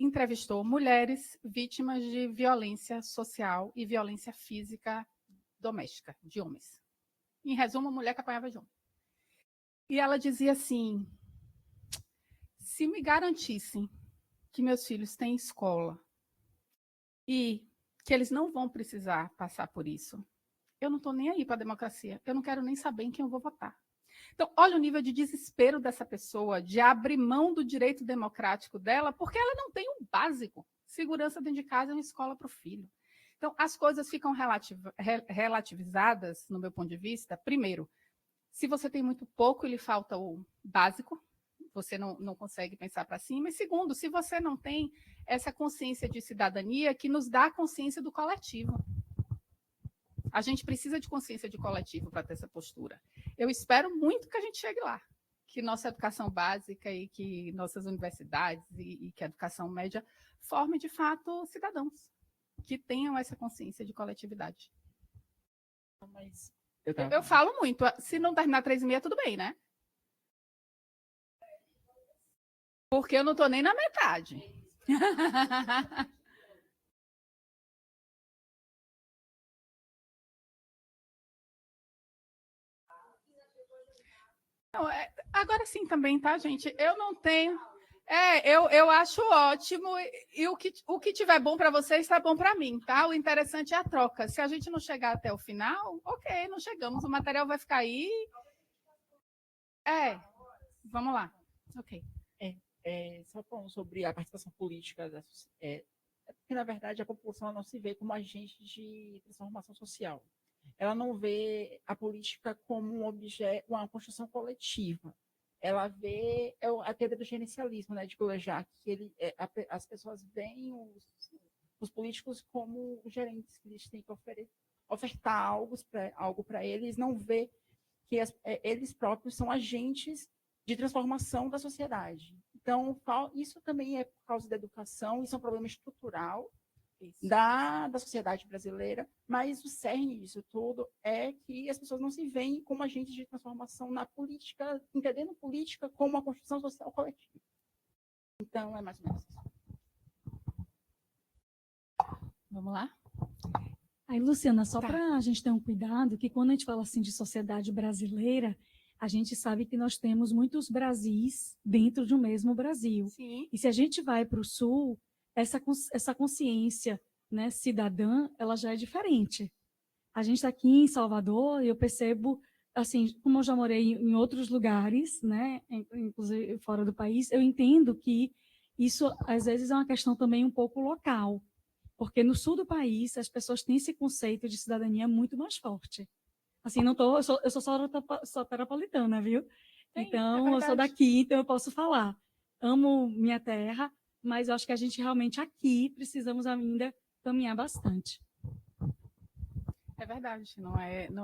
entrevistou mulheres vítimas de violência social e violência física doméstica, de homens. Em resumo, mulher que apanhava de homem. E ela dizia assim: se me garantissem que meus filhos têm escola e que eles não vão precisar passar por isso, eu não estou nem aí para a democracia. Eu não quero nem saber em quem eu vou votar. Então, olha o nível de desespero dessa pessoa, de abrir mão do direito democrático dela, porque ela não tem um básico. Segurança dentro de casa é uma escola para o filho. Então, as coisas ficam relativizadas, no meu ponto de vista. Primeiro, se você tem muito pouco e lhe falta o básico, você não consegue pensar para cima. E segundo, se você não tem essa consciência de cidadania que nos dá a consciência do coletivo. A gente precisa de consciência de coletivo para ter essa postura. Eu espero muito que a gente chegue lá, que nossa educação básica e que nossas universidades e que a educação média formem, de fato, cidadãos que tenham essa consciência de coletividade. Mas eu falo muito. Se não terminar 3h30, tudo bem, né? Porque eu não estou nem na metade. Não, agora sim também, tá, gente? Eu não tenho. Eu acho ótimo. E o que tiver bom para vocês está bom para mim, tá? O interessante é a troca. Se a gente não chegar até o final, ok, não chegamos. O material vai ficar aí. Vamos lá. Ok. só falando sobre a participação política, porque, na verdade, a população não se vê como agente de transformação social. Ela não vê a política como um objeto, uma construção coletiva. Ela vê a teoria do gerencialismo, né, de Golejar, que as pessoas veem os políticos como gerentes que eles têm que oferecer, ofertar algo para eles, não ver que eles próprios são agentes de transformação da sociedade. Então, isso também é por causa da educação, isso é um problema estrutural da sociedade brasileira, mas o cerne disso tudo é que as pessoas não se veem como agentes de transformação na política, entendendo política como uma construção social coletiva. Então, é mais ou menos isso. Vamos lá? Aí, Luciana, só para a gente ter um cuidado, que quando a gente fala assim de sociedade brasileira, a gente sabe que nós temos muitos Brasis dentro de um mesmo Brasil. Sim. E se a gente vai para o Sul, essa consciência, né, cidadã, ela já é diferente. A gente está aqui em Salvador e eu percebo, assim, como eu já morei em outros lugares, né, inclusive fora do país, eu entendo que isso, às vezes, é uma questão também um pouco local. Porque no sul do país, as pessoas têm esse conceito de cidadania muito mais forte. Assim, eu sou soteropolitana, viu? Sim, Então, eu sou daqui, então eu posso falar. Amo minha terra, mas eu acho que a gente realmente aqui precisamos ainda caminhar bastante. É verdade, não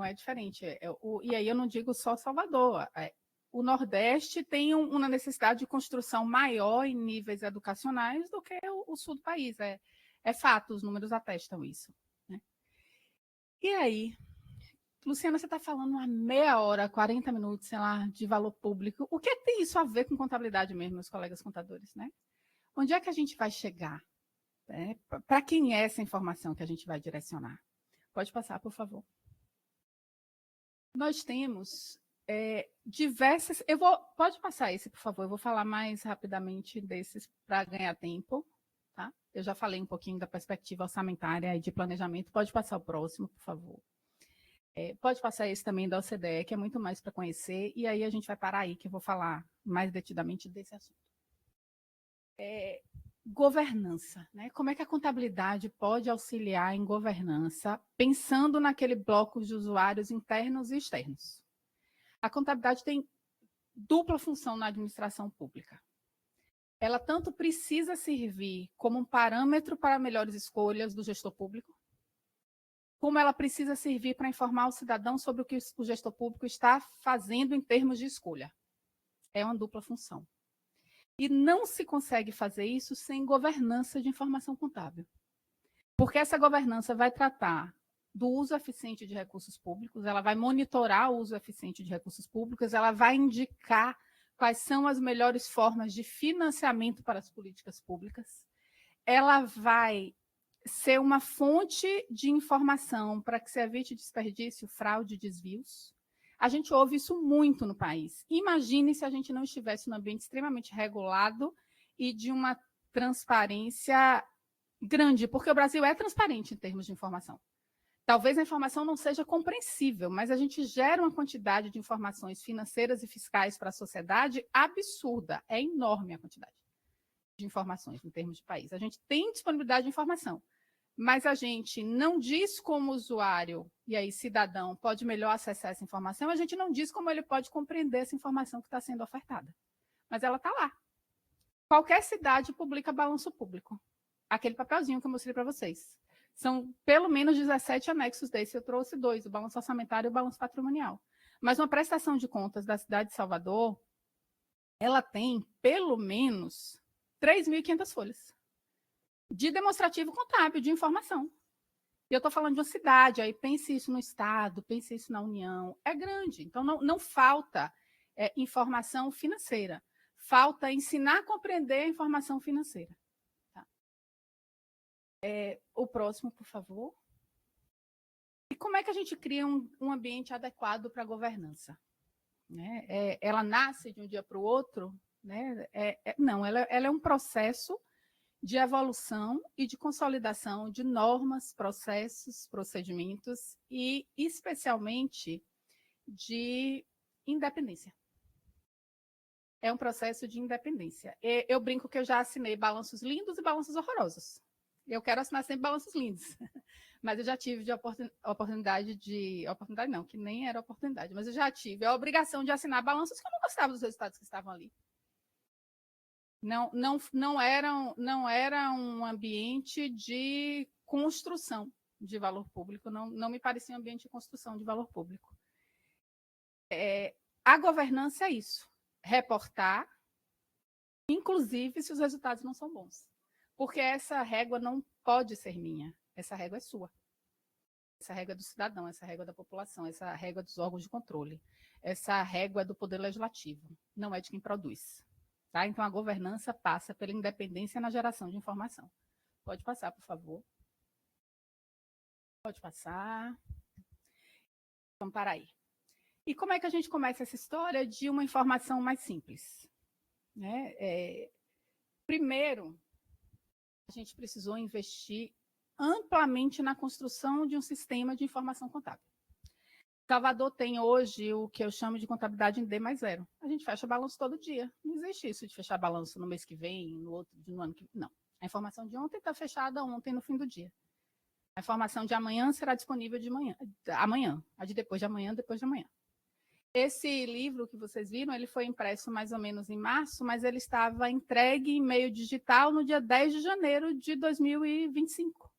é diferente. E aí eu não digo só Salvador. O Nordeste tem uma necessidade de construção maior em níveis educacionais do que o sul do país. É fato, os números atestam isso. Né? E aí, Luciana, você está falando uma meia hora, 40 minutos, sei lá, de valor público. O que tem isso a ver com contabilidade mesmo, meus colegas contadores, né? Onde é que a gente vai chegar? Né? Para quem é essa informação que a gente vai direcionar? Pode passar, por favor. Nós temos diversas... Pode passar esse, por favor. Eu vou falar mais rapidamente desses para ganhar tempo. Tá? Eu já falei um pouquinho da perspectiva orçamentária e de planejamento. Pode passar o próximo, por favor. Pode passar esse também da OCDE, que é muito mais para conhecer. E aí a gente vai parar aí, que eu vou falar mais detidamente desse assunto. Governança, né? Como é que a contabilidade pode auxiliar em governança, pensando naquele bloco de usuários internos e externos? A contabilidade tem dupla função na administração pública. Ela tanto precisa servir como um parâmetro para melhores escolhas do gestor público, como ela precisa servir para informar o cidadão sobre o que o gestor público está fazendo em termos de escolha. É uma dupla função. E não se consegue fazer isso sem governança de informação contábil. Porque essa governança vai tratar do uso eficiente de recursos públicos, ela vai monitorar o uso eficiente de recursos públicos, ela vai indicar quais são as melhores formas de financiamento para as políticas públicas, ela vai ser uma fonte de informação para que se evite desperdício, fraude e desvios. A gente ouve isso muito no país. Imagine se a gente não estivesse num ambiente extremamente regulado e de uma transparência grande, porque o Brasil é transparente em termos de informação. Talvez a informação não seja compreensível, mas a gente gera uma quantidade de informações financeiras e fiscais para a sociedade absurda. É enorme a quantidade de informações em termos de país. A gente tem disponibilidade de informação, mas a gente não diz como o usuário, e aí cidadão, pode melhor acessar essa informação, a gente não diz como ele pode compreender essa informação que está sendo ofertada. Mas ela está lá. Qualquer cidade publica balanço público. Aquele papelzinho que eu mostrei para vocês. São pelo menos 17 anexos desse. Eu trouxe 2, o balanço orçamentário e o balanço patrimonial. Mas uma prestação de contas da cidade de Salvador, ela tem pelo menos 3.500 folhas de demonstrativo contábil, de informação. E eu estou falando de uma cidade, aí pense isso no Estado, pense isso na União. É grande, então não falta informação financeira. Falta ensinar a compreender a informação financeira. Tá? O próximo, por favor. E como é que a gente cria um ambiente adequado para a governança? Né? Ela nasce de um dia para o outro? Né? Não, ela é um processo de evolução e de consolidação de normas, processos, procedimentos e, especialmente, de independência. É um processo de independência. Eu brinco que eu já assinei balanços lindos e balanços horrorosos. Eu quero assinar sempre balanços lindos, mas eu já tive oportunidade não, que nem era oportunidade, mas eu já tive a obrigação de assinar balanços que eu não gostava dos resultados que estavam ali. Não era um ambiente de construção, de valor público, não me parecia um ambiente de construção de valor público. A governança é isso, reportar, inclusive se os resultados não são bons. Porque essa régua não pode ser minha, essa régua é sua. Essa régua é do cidadão, essa régua é da população, essa régua é dos órgãos de controle, essa régua é do poder legislativo, não é de quem produz. Tá? Então, a governança passa pela independência na geração de informação. Pode passar, por favor. Pode passar. Vamos parar aí. E como é que a gente começa essa história de uma informação mais simples? Primeiro, a gente precisou investir amplamente na construção de um sistema de informação contábil. Salvador tem hoje o que eu chamo de contabilidade em D+0. A gente fecha balanço todo dia. Não existe isso de fechar balanço no mês que vem, no ano que vem. Não. A informação de ontem está fechada ontem, no fim do dia. A informação de amanhã será disponível amanhã. A de depois de amanhã, depois de amanhã. Esse livro que vocês viram, ele foi impresso mais ou menos em março, mas ele estava entregue em meio digital no dia 10 de janeiro de 2025.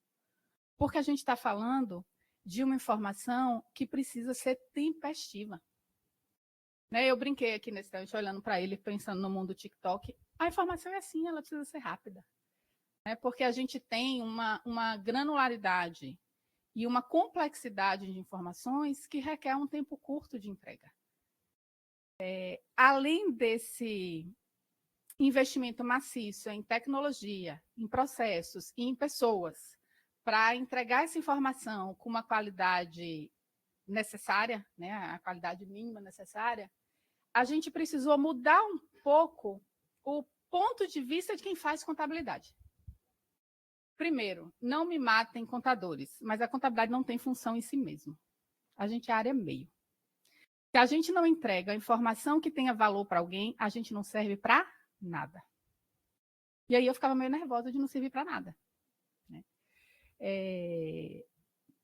Porque a gente está falando de uma informação que precisa ser tempestiva. Eu brinquei aqui nesse instante, olhando para ele, pensando no mundo TikTok. A informação é assim, ela precisa ser rápida. Porque a gente tem uma granularidade e uma complexidade de informações que requer um tempo curto de entrega. Além desse investimento maciço em tecnologia, em processos e em pessoas, para entregar essa informação com uma qualidade necessária, a qualidade mínima necessária, a gente precisou mudar um pouco o ponto de vista de quem faz contabilidade. Primeiro, não me matem contadores, mas a contabilidade não tem função em si mesmo. A gente é área meio. Se a gente não entrega a informação que tenha valor para alguém, a gente não serve para nada. E aí eu ficava meio nervosa de não servir para nada.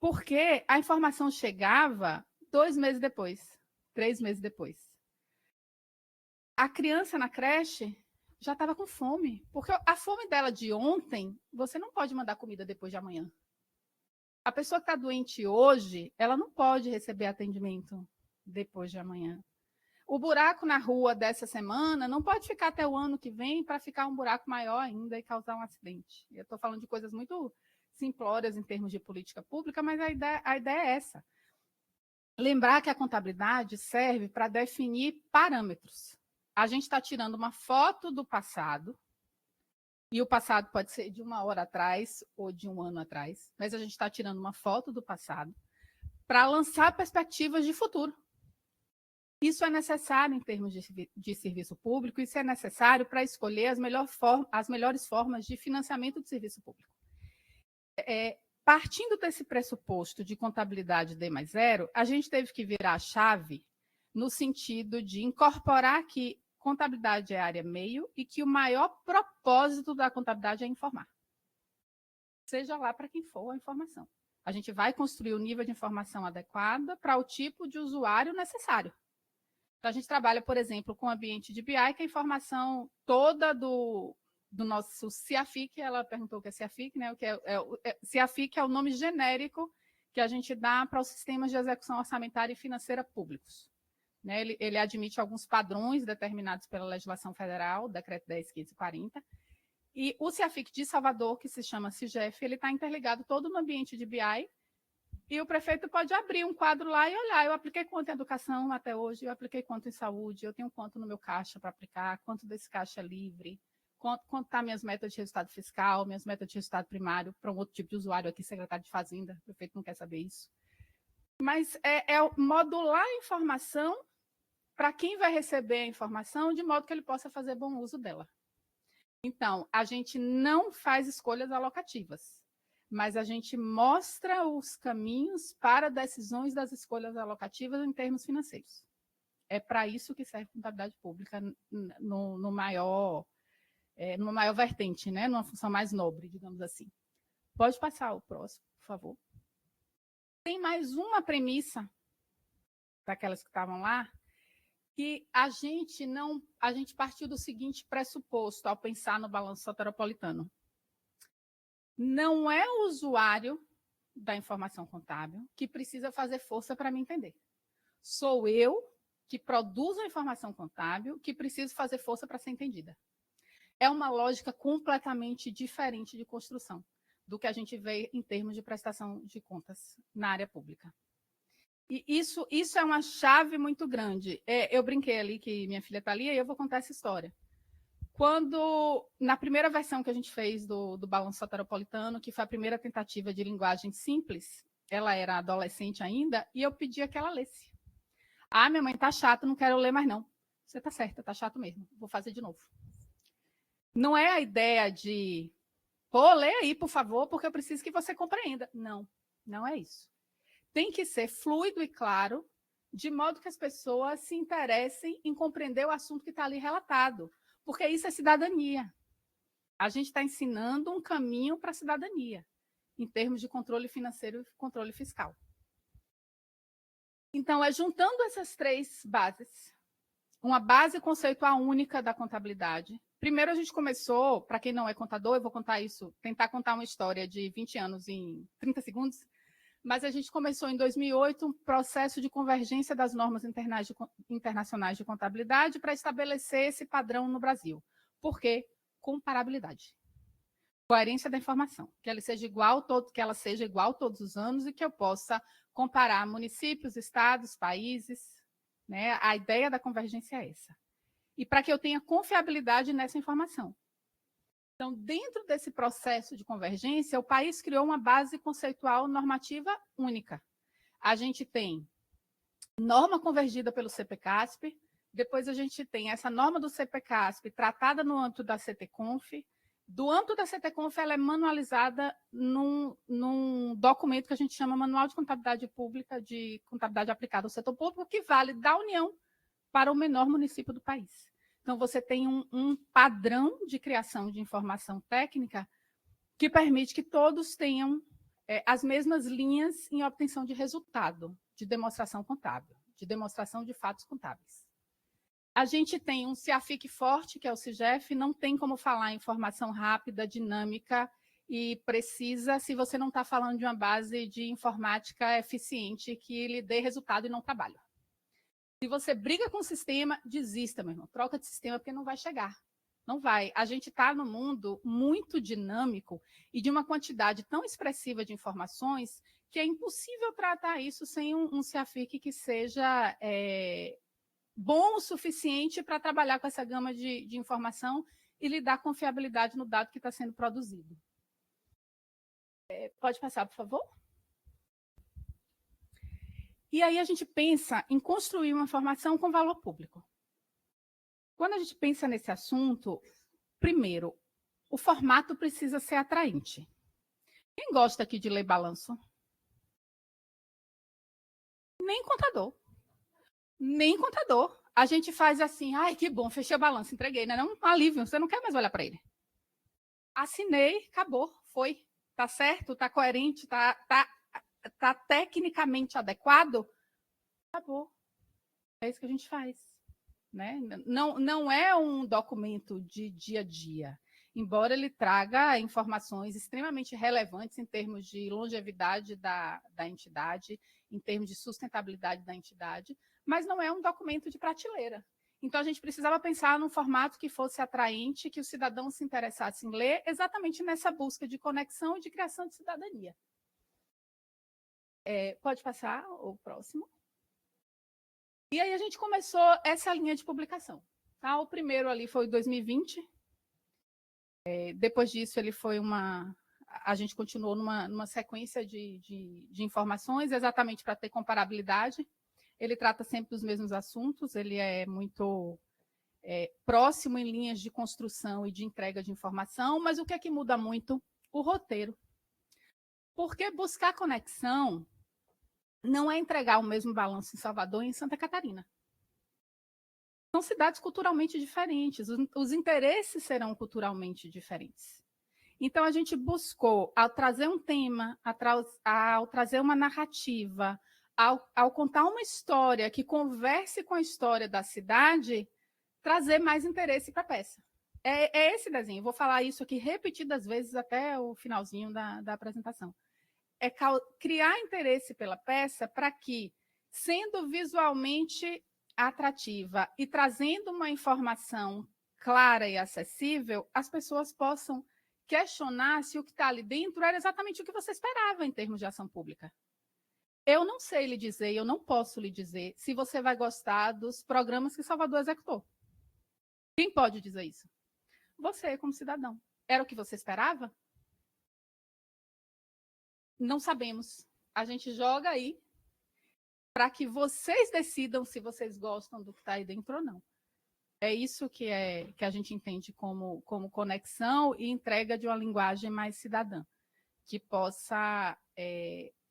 Porque a informação chegava 2 meses depois, 3 meses depois. A criança na creche já estava com fome, porque a fome dela de ontem, você não pode mandar comida depois de amanhã. A pessoa que está doente hoje, ela não pode receber atendimento depois de amanhã. O buraco na rua dessa semana não pode ficar até o ano que vem para ficar um buraco maior ainda e causar um acidente. Eu estou falando de coisas muito simplórias em termos de política pública, mas a ideia é essa. Lembrar que a contabilidade serve para definir parâmetros. A gente está tirando uma foto do passado, e o passado pode ser de 1 hora atrás ou de 1 ano atrás, mas a gente está tirando uma foto do passado para lançar perspectivas de futuro. Isso é necessário em termos de serviço público, isso é necessário para escolher as melhores formas de financiamento do serviço público. Partindo desse pressuposto de contabilidade D+0, a gente teve que virar a chave no sentido de incorporar que contabilidade é área meio e que o maior propósito da contabilidade é informar. Seja lá para quem for a informação. A gente vai construir o nível de informação adequada para o tipo de usuário necessário. Então, a gente trabalha, por exemplo, com o ambiente de BI, que é a informação toda do nosso CIAFIC, ela perguntou o que é CIAFIC, né? CIAFIC é o nome genérico que a gente dá para os sistemas de execução orçamentária e financeira públicos. Ele admite alguns padrões determinados pela legislação federal, Decreto 10.540, e o CIAFIC de Salvador, que se chama CIGEF, ele está interligado todo no ambiente de BI, e o prefeito pode abrir um quadro lá e olhar, eu apliquei quanto em educação até hoje, eu apliquei quanto em saúde, eu tenho quanto no meu caixa para aplicar, quanto desse caixa é livre, quanto está minhas metas de resultado fiscal, minhas metas de resultado primário, para um outro tipo de usuário aqui, secretário de Fazenda, o prefeito não quer saber isso. Mas é modular a informação para quem vai receber a informação, de modo que ele possa fazer bom uso dela. Então, a gente não faz escolhas alocativas, mas a gente mostra os caminhos para decisões das escolhas alocativas em termos financeiros. É para isso que serve a contabilidade pública no maior vertente, numa função mais nobre, digamos assim. Pode passar o próximo, por favor. Tem mais uma premissa daquelas que estavam lá, que a gente partiu do seguinte pressuposto ao pensar no balanço soteropolitano. Não é o usuário da informação contábil que precisa fazer força para me entender. Sou eu que produzo a informação contábil que preciso fazer força para ser entendida. É uma lógica completamente diferente de construção do que a gente vê em termos de prestação de contas na área pública. E isso é uma chave muito grande. Eu brinquei ali que minha filha está ali e eu vou contar essa história. Quando, na primeira versão que a gente fez do Balanço Soteropolitano, que foi a primeira tentativa de linguagem simples, ela era adolescente ainda, e eu pedia que ela lesse. Ah, minha mãe, tá chato, não quero ler mais não. Você tá certa, tá chato mesmo, vou fazer de novo. Não é a ideia de, pô, lê aí, por favor, porque eu preciso que você compreenda. Não, não é isso. Tem que ser fluido e claro, de modo que as pessoas se interessem em compreender o assunto que está ali relatado. Porque isso é cidadania. A gente está ensinando um caminho para a cidadania, em termos de controle financeiro e controle fiscal. Então, juntando essas três bases, uma base conceitual única da contabilidade. Primeiro, a gente começou, para quem não é contador, eu vou contar isso, tentar contar uma história de 20 anos em 30 segundos, mas a gente começou em 2008 um processo de convergência das normas internacionais de contabilidade para estabelecer esse padrão no Brasil. Por quê? Comparabilidade. Coerência da informação, que ela seja igual todos os anos e que eu possa comparar municípios, estados, países, né? A ideia da convergência é essa. E para que eu tenha confiabilidade nessa informação. Então, dentro desse processo de convergência, o país criou uma base conceitual normativa única. A gente tem norma convergida pelo CPCASP, depois a gente tem essa norma do CPCASP tratada no âmbito da CTConf. Do âmbito da CTConf, ela é manualizada num documento que a gente chama Manual de Contabilidade Pública, de Contabilidade Aplicada ao Setor Público, que vale da União para o menor município do país. Então, você tem um padrão de criação de informação técnica que permite que todos tenham as mesmas linhas em obtenção de resultado, de demonstração contábil, de demonstração de fatos contábeis. A gente tem um CIAFIC forte, que é o CIGEF, não tem como falar em informação rápida, dinâmica e precisa se você não está falando de uma base de informática eficiente que lhe dê resultado e não trabalho. Se você briga com o sistema, desista, meu irmão. Troca de sistema, porque não vai chegar. Não vai. A gente está num mundo muito dinâmico e de uma quantidade tão expressiva de informações que é impossível tratar isso sem um CIAFIC que seja bom o suficiente para trabalhar com essa gama de informação e lhe dar confiabilidade no dado que está sendo produzido. Pode passar, por favor? E aí a gente pensa em construir uma informação com valor público. Quando a gente pensa nesse assunto, primeiro, o formato precisa ser atraente. Quem gosta aqui de ler balanço? Nem contador. Nem contador. A gente faz assim, ai, que bom, fechei o balanço, entreguei, né? Não, um alívio, você não quer mais olhar para ele. Assinei, acabou, foi. Tá certo, tá coerente, tá tecnicamente adequado, acabou. É isso que a gente faz. Né? Não é um documento de dia a dia, embora ele traga informações extremamente relevantes em termos de longevidade da entidade, em termos de sustentabilidade da entidade, mas não é um documento de prateleira. Então, a gente precisava pensar num formato que fosse atraente, que o cidadão se interessasse em ler, exatamente nessa busca de conexão e de criação de cidadania. Pode passar o próximo. E aí a gente começou essa linha de publicação. Tá? O primeiro ali foi 2020. Depois disso, ele foi a gente continuou numa sequência de informações, exatamente para ter comparabilidade. Ele trata sempre dos mesmos assuntos, ele é muito próximo em linhas de construção e de entrega de informação, mas o que é que muda muito? O roteiro. Porque buscar conexão não é entregar o mesmo balanço em Salvador e em Santa Catarina. São cidades culturalmente diferentes, os interesses serão culturalmente diferentes. Então, a gente buscou, ao trazer um tema, ao trazer uma narrativa, ao contar uma história que converse com a história da cidade, trazer mais interesse para a peça. É esse desenho. Vou falar isso aqui repetidas vezes até o finalzinho da apresentação. criar interesse pela peça para que, sendo visualmente atrativa e trazendo uma informação clara e acessível, as pessoas possam questionar se o que está ali dentro era exatamente o que você esperava em termos de ação pública. Eu não sei lhe dizer, eu não posso lhe dizer se você vai gostar dos programas que Salvador executou. Quem pode dizer isso? Você, como cidadão. Era o que você esperava? Não sabemos. A gente joga aí para que vocês decidam se vocês gostam do que está aí dentro ou não. É isso que a gente entende como conexão e entrega de uma linguagem mais cidadã, que possa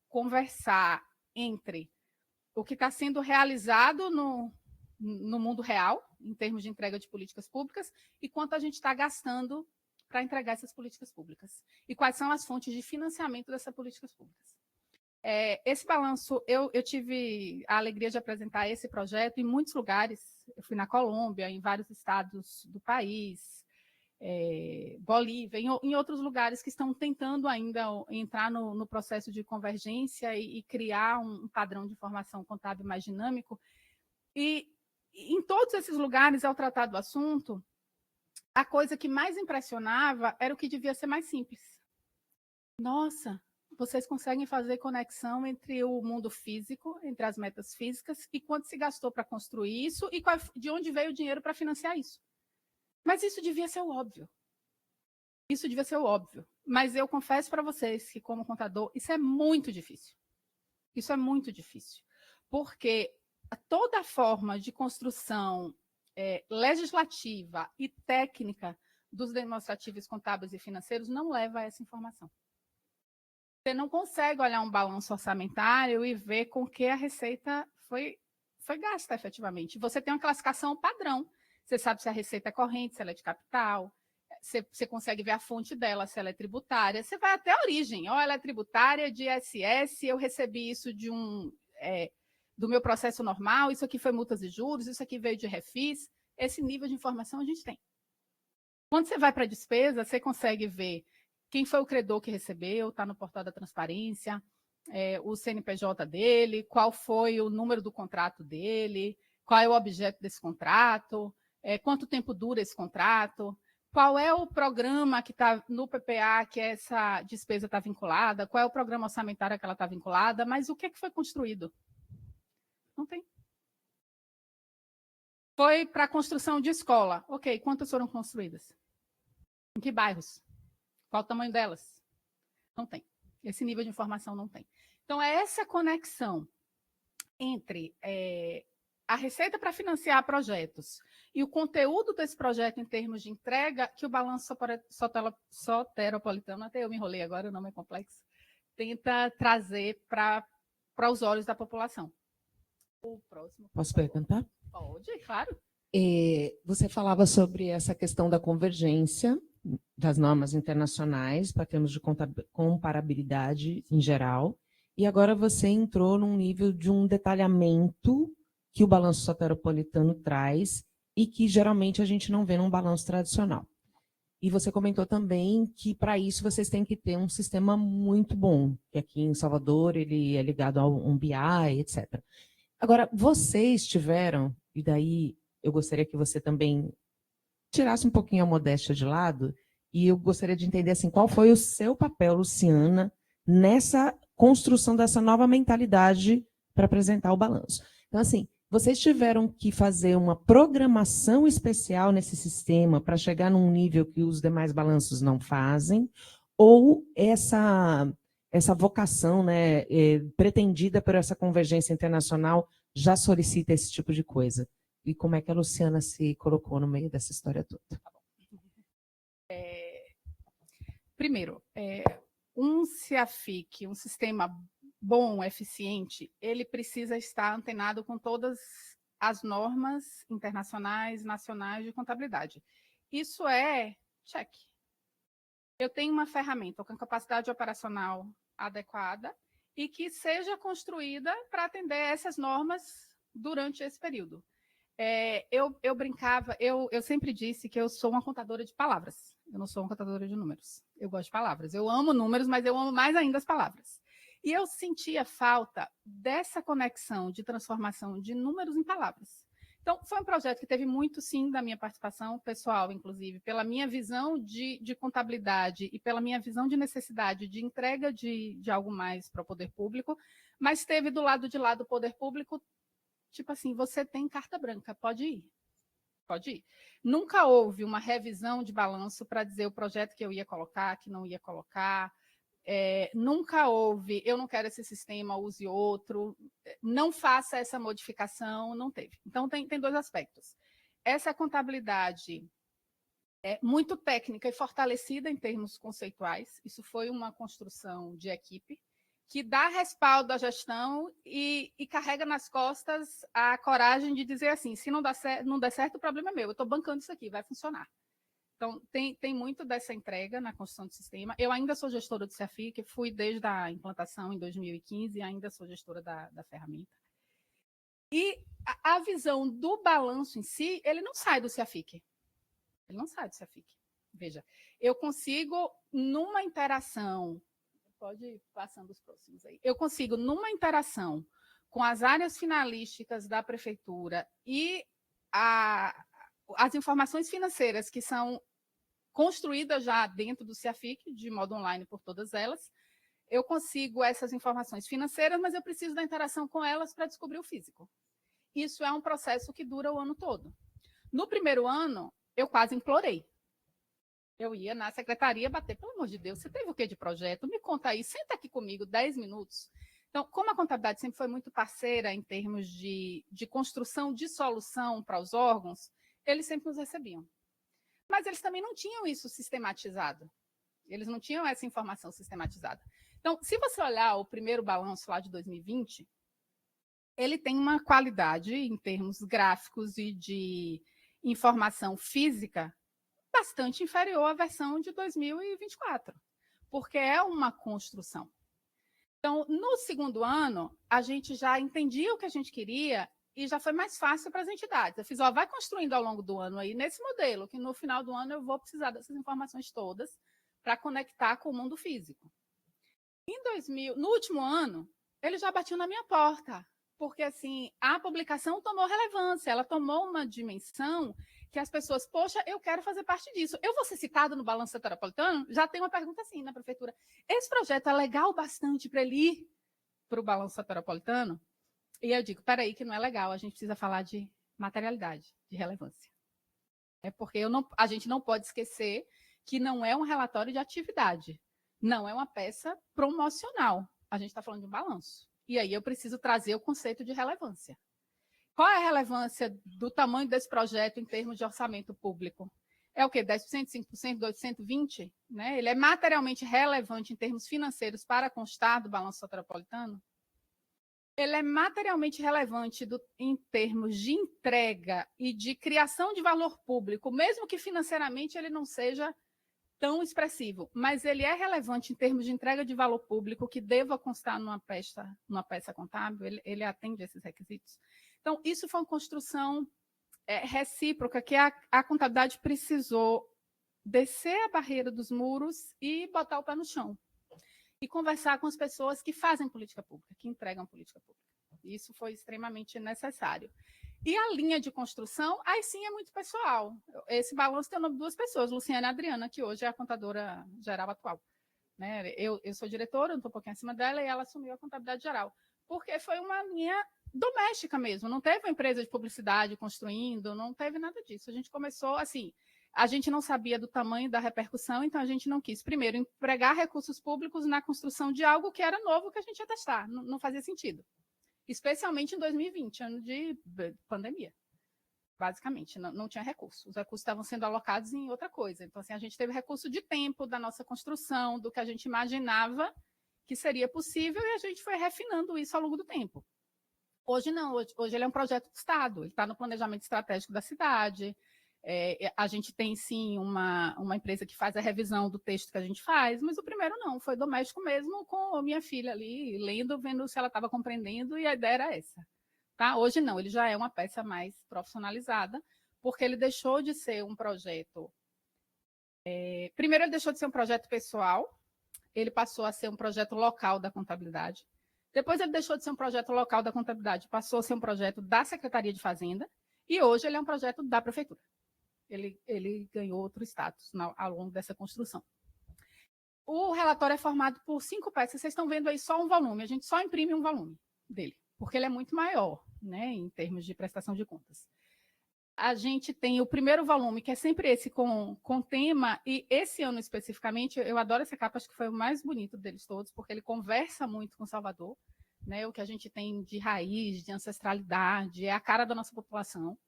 conversar entre o que está sendo realizado no mundo real, em termos de entrega de políticas públicas, e quanto a gente está gastando para entregar essas políticas públicas. E quais são as fontes de financiamento dessas políticas públicas. Esse balanço, eu tive a alegria de apresentar esse projeto em muitos lugares. Eu fui na Colômbia, em vários estados do país, Bolívia, em outros lugares que estão tentando ainda entrar no processo de convergência e criar um padrão de informação contábil mais dinâmico. E em todos esses lugares, ao tratar do assunto, a coisa que mais impressionava era o que devia ser mais simples. Nossa, vocês conseguem fazer conexão entre o mundo físico, entre as metas físicas, e quanto se gastou para construir isso e de onde veio o dinheiro para financiar isso. Mas isso devia ser o óbvio. Isso devia ser o óbvio. Mas eu confesso para vocês que, como contador, isso é muito difícil. Isso é muito difícil. Porque toda forma de construção legislativa e técnica dos demonstrativos contábeis e financeiros não leva a essa informação. Você não consegue olhar um balanço orçamentário e ver com que a receita foi gasta efetivamente. Você tem uma classificação padrão. Você sabe se a receita é corrente, se ela é de capital. Você consegue ver a fonte dela, se ela é tributária. Você vai até a origem. Ela é tributária de ISS, eu recebi isso do meu processo normal, isso aqui foi multas e juros, isso aqui veio de refis. Esse nível de informação a gente tem. Quando você vai para a despesa, você consegue ver quem foi o credor que recebeu, está no portal da transparência, o CNPJ dele, qual foi o número do contrato dele, qual é o objeto desse contrato, quanto tempo dura esse contrato, qual é o programa que está no PPA que essa despesa está vinculada, qual é o programa orçamentário que ela está vinculada, mas o que foi construído? Não tem. Foi para a construção de escola. Ok, quantas foram construídas? Em que bairros? Qual o tamanho delas? Não tem. Esse nível de informação não tem. Então, é essa conexão entre a receita para financiar projetos e o conteúdo desse projeto em termos de entrega que o balanço soteropolitano, até eu me enrolei agora, o nome é complexo, tenta trazer para os olhos da população. O próximo. Posso perguntar? Pode, claro. Você falava sobre essa questão da convergência das normas internacionais para termos de comparabilidade em geral, e agora você entrou num nível de um detalhamento que o balanço soteropolitano traz e que geralmente a gente não vê num balanço tradicional. E você comentou também que para isso vocês têm que ter um sistema muito bom, que aqui em Salvador ele é ligado a um BI, etc. Agora, vocês tiveram, e daí eu gostaria que você também tirasse um pouquinho a modéstia de lado, e eu gostaria de entender assim, qual foi o seu papel, Luciana, nessa construção dessa nova mentalidade para apresentar o balanço. Então, assim, vocês tiveram que fazer uma programação especial nesse sistema para chegar num nível que os demais balanços não fazem, ou essa vocação, né, pretendida por essa convergência internacional já solicita esse tipo de coisa? E como é que a Luciana se colocou no meio dessa história toda? Primeiro, um CIAFIC, um sistema bom, eficiente, ele precisa estar antenado com todas as normas internacionais, nacionais de contabilidade. Isso é check. Eu tenho uma ferramenta com capacidade operacional adequada e que seja construída para atender essas normas durante esse período. Eu brincava, eu sempre disse que eu sou uma contadora de palavras. Eu não sou uma contadora de números. Eu gosto de palavras. Eu amo números, mas eu amo mais ainda as palavras. E eu sentia falta dessa conexão de transformação de números em palavras. Então, foi um projeto que teve muito, sim, da minha participação pessoal, inclusive, pela minha visão de contabilidade e pela minha visão de necessidade de entrega de algo mais para o poder público, mas teve do lado de lá do poder público, tipo assim, você tem carta branca, pode ir. Pode ir. Nunca houve uma revisão de balanço para dizer o projeto que eu ia colocar, que não ia colocar. Nunca houve, eu não quero esse sistema, use outro, não faça essa modificação, não teve. Então, tem dois aspectos. Essa contabilidade é muito técnica e fortalecida em termos conceituais, isso foi uma construção de equipe, que dá respaldo à gestão e carrega nas costas a coragem de dizer assim, se não der certo, o problema é meu, eu estou bancando isso aqui, vai funcionar. Então, tem muito dessa entrega na construção do sistema. Eu ainda sou gestora do CEAFIC, fui desde a implantação em 2015 e ainda sou gestora da ferramenta. E a visão do balanço em si, ele não sai do CEAFIC. Ele não sai do CEAFIC. Veja, eu consigo, numa interação, pode ir passando os próximos aí, eu consigo, numa interação com as áreas finalísticas da prefeitura e as informações financeiras que são construídas já dentro do CEAFIC, de modo online por todas elas, eu consigo essas informações financeiras, mas eu preciso da interação com elas para descobrir o físico. Isso é um processo que dura o ano todo. No primeiro ano, eu quase implorei. Eu ia na secretaria bater, pelo amor de Deus, você teve o quê de projeto? Me conta aí, senta aqui comigo 10 minutos. Então, como a contabilidade sempre foi muito parceira em termos de construção de solução para os órgãos, eles sempre nos recebiam. Mas eles também não tinham isso sistematizado. Eles não tinham essa informação sistematizada. Então, se você olhar o primeiro balanço lá de 2020, ele tem uma qualidade em termos gráficos e de informação física bastante inferior à versão de 2024, porque é uma construção. Então, no segundo ano, a gente já entendia o que a gente queria e já foi mais fácil para as entidades. Eu fiz, vai construindo ao longo do ano aí nesse modelo, que no final do ano eu vou precisar dessas informações todas para conectar com o mundo físico. No último ano, eles já batiam na minha porta, porque assim, a publicação tomou relevância, ela tomou uma dimensão que as pessoas, poxa, eu quero fazer parte disso. Eu vou ser citado no Balanço Soteropolitano? Já tem uma pergunta assim na prefeitura. Esse projeto é legal bastante para ele ir para o Balanço Soteropolitano? E eu digo, peraí, que não é legal, a gente precisa falar de materialidade, de relevância. Porque a gente não pode esquecer que não é um relatório de atividade, não é uma peça promocional. A gente está falando de um balanço. E aí eu preciso trazer o conceito de relevância. Qual é a relevância do tamanho desse projeto em termos de orçamento público? É o quê? 10%, 5%, 2%, 20%? Né? Ele é materialmente relevante em termos financeiros para constar do Balanço Soteropolitano? Ele é materialmente relevante em termos de entrega e de criação de valor público, mesmo que financeiramente ele não seja tão expressivo, mas ele é relevante em termos de entrega de valor público que deva constar numa peça contábil, ele atende esses requisitos. Então, isso foi uma construção recíproca que a contabilidade precisou descer a barreira dos muros e botar o pé no chão. E conversar com as pessoas que fazem política pública, que entregam política pública. Isso foi extremamente necessário. E a linha de construção, aí sim é muito pessoal. Esse balanço tem o nome de duas pessoas, Luciana e Adriana, que hoje é a contadora geral atual. Né? Eu sou diretora, eu estou um pouquinho acima dela, e ela assumiu a contabilidade geral. Porque foi uma linha doméstica mesmo, não teve uma empresa de publicidade construindo, não teve nada disso. A gente começou assim, a gente não sabia do tamanho da repercussão, então a gente não quis, primeiro, empregar recursos públicos na construção de algo que era novo que a gente ia testar, não fazia sentido. Especialmente em 2020, ano de pandemia. Basicamente, não tinha recurso. Os recursos estavam sendo alocados em outra coisa. Então, assim, a gente teve recurso de tempo da nossa construção, do que a gente imaginava que seria possível, e a gente foi refinando isso ao longo do tempo. Hoje não, hoje ele é um projeto do Estado, ele está no planejamento estratégico da cidade. A gente tem, sim, uma empresa que faz a revisão do texto que a gente faz, mas o primeiro não, foi doméstico mesmo, com a minha filha ali, lendo, vendo se ela estava compreendendo, e a ideia era essa. Tá? Hoje não, ele já é uma peça mais profissionalizada, porque ele deixou de ser um projeto... primeiro, ele deixou de ser um projeto pessoal, ele passou a ser um projeto local da contabilidade. Depois ele deixou de ser um projeto local da contabilidade, passou a ser um projeto da Secretaria de Fazenda, e hoje ele é um projeto da Prefeitura. Ele ganhou outro status ao longo dessa construção. O relatório é formado por 5 peças. Vocês estão vendo aí só um volume. A gente só imprime um volume dele, porque ele é muito maior, né, em termos de prestação de contas. A gente tem o primeiro volume, que é sempre esse com tema, e esse ano especificamente, eu adoro essa capa, acho que foi o mais bonito deles todos, porque ele conversa muito com Salvador, né, o que a gente tem de raiz, de ancestralidade, é a cara da nossa população.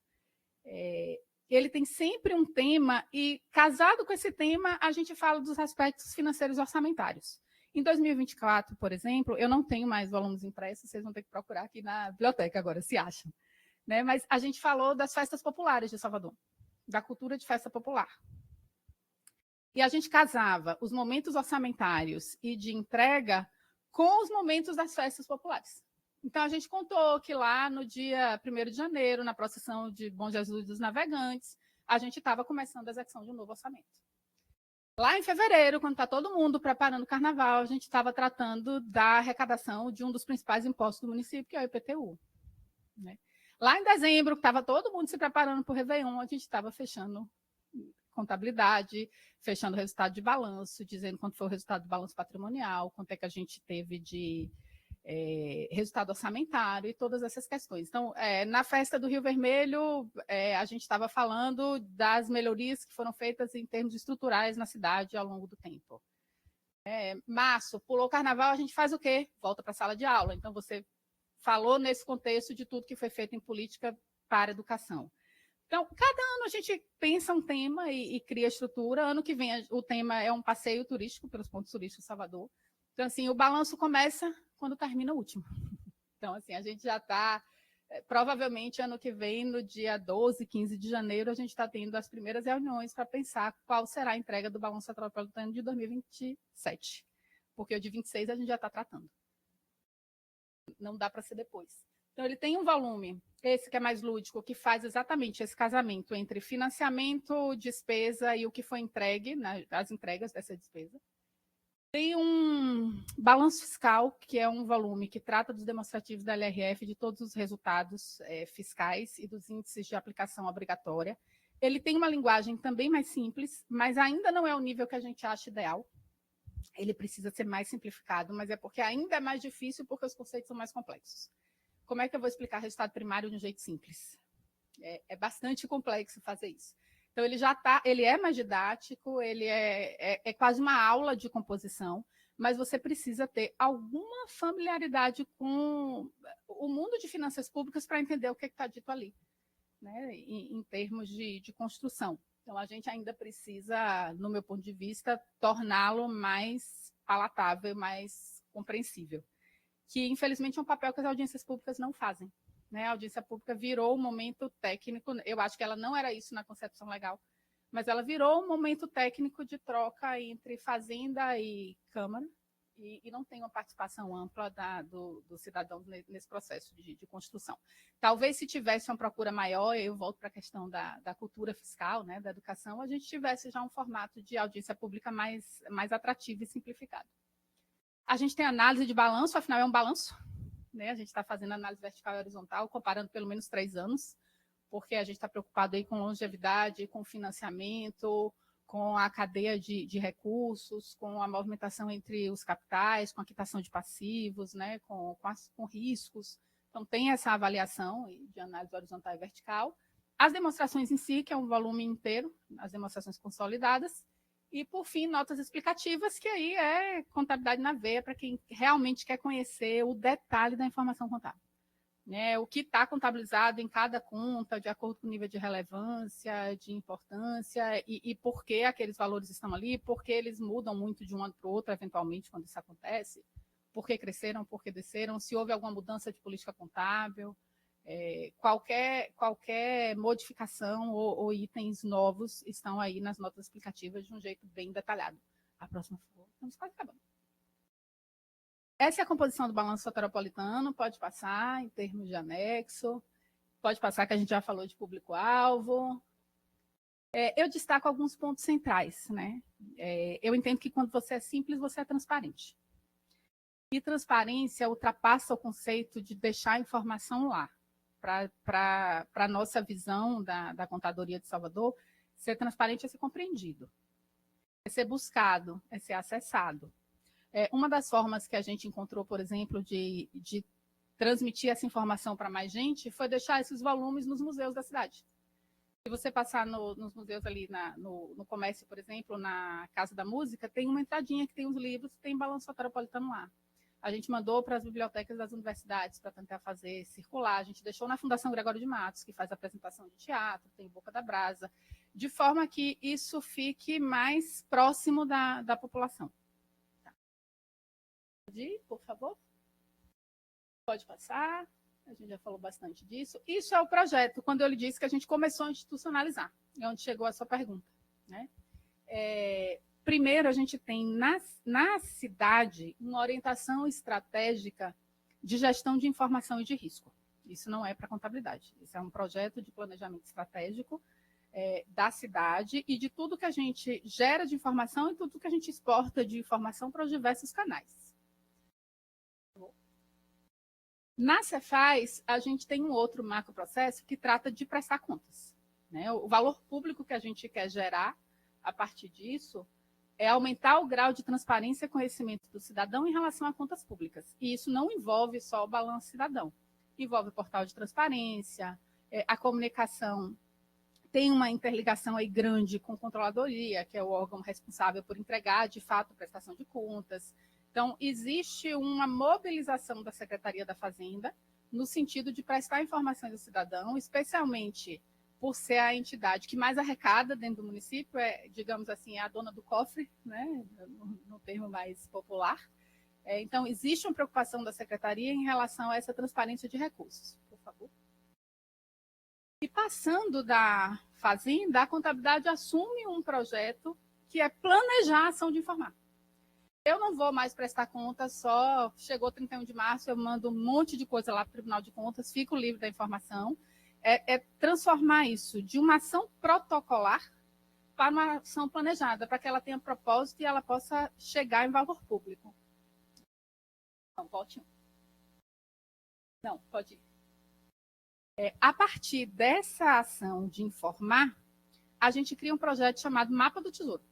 Ele tem sempre um tema, e casado com esse tema, a gente fala dos aspectos financeiros orçamentários. Em 2024, por exemplo, eu não tenho mais volumes impressos, vocês vão ter que procurar aqui na biblioteca agora, se acham. Né? Mas a gente falou das festas populares de Salvador, da cultura de festa popular. E a gente casava os momentos orçamentários e de entrega com os momentos das festas populares. Então, a gente contou que lá no dia 1º de janeiro, na procissão de Bom Jesus dos Navegantes, a gente estava começando a execução de um novo orçamento. Lá em fevereiro, quando está todo mundo preparando o carnaval, a gente estava tratando da arrecadação de um dos principais impostos do município, que é o IPTU. Né? Lá em dezembro, que estava todo mundo se preparando para o Réveillon, a gente estava fechando contabilidade, fechando o resultado de balanço, dizendo quanto foi o resultado do balanço patrimonial, quanto é que a gente teve de resultado orçamentário e todas essas questões. Então, na festa do Rio Vermelho, a gente estava falando das melhorias que foram feitas em termos estruturais na cidade ao longo do tempo. Março, pulou o carnaval, a gente faz o quê? Volta para a sala de aula. Então, você falou nesse contexto de tudo que foi feito em política para a educação. Então, cada ano a gente pensa um tema e cria estrutura. Ano que vem o tema é um passeio turístico pelos pontos turísticos de Salvador. Então, assim, o balanço começa quando termina o último. Então, assim, a gente já está, provavelmente, ano que vem, no dia 12, 15 de janeiro, a gente está tendo as primeiras reuniões para pensar qual será a entrega do balanço metropolitano de 2027. Porque o de 26 a gente já está tratando. Não dá para ser depois. Então, ele tem um volume, esse que é mais lúdico, que faz exatamente esse casamento entre financiamento, despesa e o que foi entregue, né, as entregas dessa despesa. Tem um balanço fiscal, que é um volume que trata dos demonstrativos da LRF, de todos os resultados fiscais e dos índices de aplicação obrigatória. Ele tem uma linguagem também mais simples, mas ainda não é o nível que a gente acha ideal. Ele precisa ser mais simplificado, mas é porque ainda é mais difícil, porque os conceitos são mais complexos. Como é que eu vou explicar resultado primário de um jeito simples? É bastante complexo fazer isso. Então, ele é mais didático, ele é quase uma aula de composição, mas você precisa ter alguma familiaridade com o mundo de finanças públicas para entender o que está dito ali, né, em termos de construção. Então, a gente ainda precisa, no meu ponto de vista, torná-lo mais palatável, mais compreensível, que, infelizmente, é um papel que as audiências públicas não fazem. Né? A audiência pública virou um momento técnico, eu acho que ela não era isso na concepção legal, mas ela virou um momento técnico de troca entre Fazenda e Câmara, e não tem uma participação ampla do cidadão nesse processo de construção. Talvez, se tivesse uma procura maior, eu volto para a questão da cultura fiscal, né, da educação, a gente tivesse já um formato de audiência pública mais atrativo e simplificado. A gente tem análise de balanço, afinal é um balanço, né? A gente está fazendo análise vertical e horizontal, comparando pelo menos 3 anos, porque a gente está preocupado aí com longevidade, com financiamento, com a cadeia de recursos, com a movimentação entre os capitais, com a quitação de passivos, né? com riscos. Então, tem essa avaliação de análise horizontal e vertical. As demonstrações em si, que é um volume inteiro, as demonstrações consolidadas. E, por fim, notas explicativas, que aí é contabilidade na veia para quem realmente quer conhecer o detalhe da informação contábil. Né? O que está contabilizado em cada conta, de acordo com o nível de relevância, de importância, e por que aqueles valores estão ali, por que eles mudam muito de um ano para o outro, eventualmente, quando isso acontece, por que cresceram, por que desceram, se houve alguma mudança de política contábil, qualquer modificação ou itens novos estão aí nas notas explicativas de um jeito bem detalhado. A próxima, por favor. Estamos quase acabando. Essa é a composição do balanço soteropolitano, pode passar em termos de anexo, pode passar que a gente já falou de público-alvo. Eu destaco alguns pontos centrais, né? Eu entendo que quando você é simples, você é transparente. E transparência ultrapassa o conceito de deixar a informação lá. Para a nossa visão da Contadoria de Salvador, ser transparente é ser compreendido, é ser buscado, é ser acessado. Uma das formas que a gente encontrou, por exemplo, de transmitir essa informação para mais gente foi deixar esses volumes nos museus da cidade. Se você passar nos museus ali no comércio, por exemplo, na Casa da Música, tem uma entradinha que tem os livros, tem Balanço Soteropolitano lá. A gente mandou para as bibliotecas das universidades para tentar fazer circular. A gente deixou na Fundação Gregório de Matos, que faz apresentação de teatro, tem Boca da Brasa, de forma que isso fique mais próximo da população. Tá. Pode ir, por favor? Pode passar. A gente já falou bastante disso. Isso é o projeto, quando eu lhe disse que a gente começou a institucionalizar, é onde chegou a sua pergunta, né? Primeiro, a gente tem na cidade uma orientação estratégica de gestão de informação e de risco. Isso não é para contabilidade. Isso é um projeto de planejamento estratégico da cidade e de tudo que a gente gera de informação e tudo que a gente exporta de informação para os diversos canais. Na Cefaz, a gente tem um outro macroprocesso que trata de prestar contas, né? O valor público que a gente quer gerar a partir disso é aumentar o grau de transparência e conhecimento do cidadão em relação a contas públicas. E isso não envolve só o balanço cidadão. Envolve o portal de transparência, a comunicação tem uma interligação aí grande com a controladoria, que é o órgão responsável por entregar, de fato, a prestação de contas. Então, existe uma mobilização da Secretaria da Fazenda no sentido de prestar informações ao cidadão, especialmente por ser a entidade que mais arrecada dentro do município, digamos assim, a dona do cofre, né, no termo mais popular. Então, existe uma preocupação da Secretaria em relação a essa transparência de recursos. Por favor. E passando da Fazenda, a contabilidade assume um projeto que é planejar a ação de informar. Eu não vou mais prestar conta, só chegou 31 de março, eu mando um monte de coisa lá para o Tribunal de Contas, fico livre da informação. Transformar isso de uma ação protocolar para uma ação planejada, para que ela tenha propósito e ela possa chegar em valor público. Não, volte um. Não, pode ir. A partir dessa ação de informar, a gente cria um projeto chamado Mapa do Tesouro.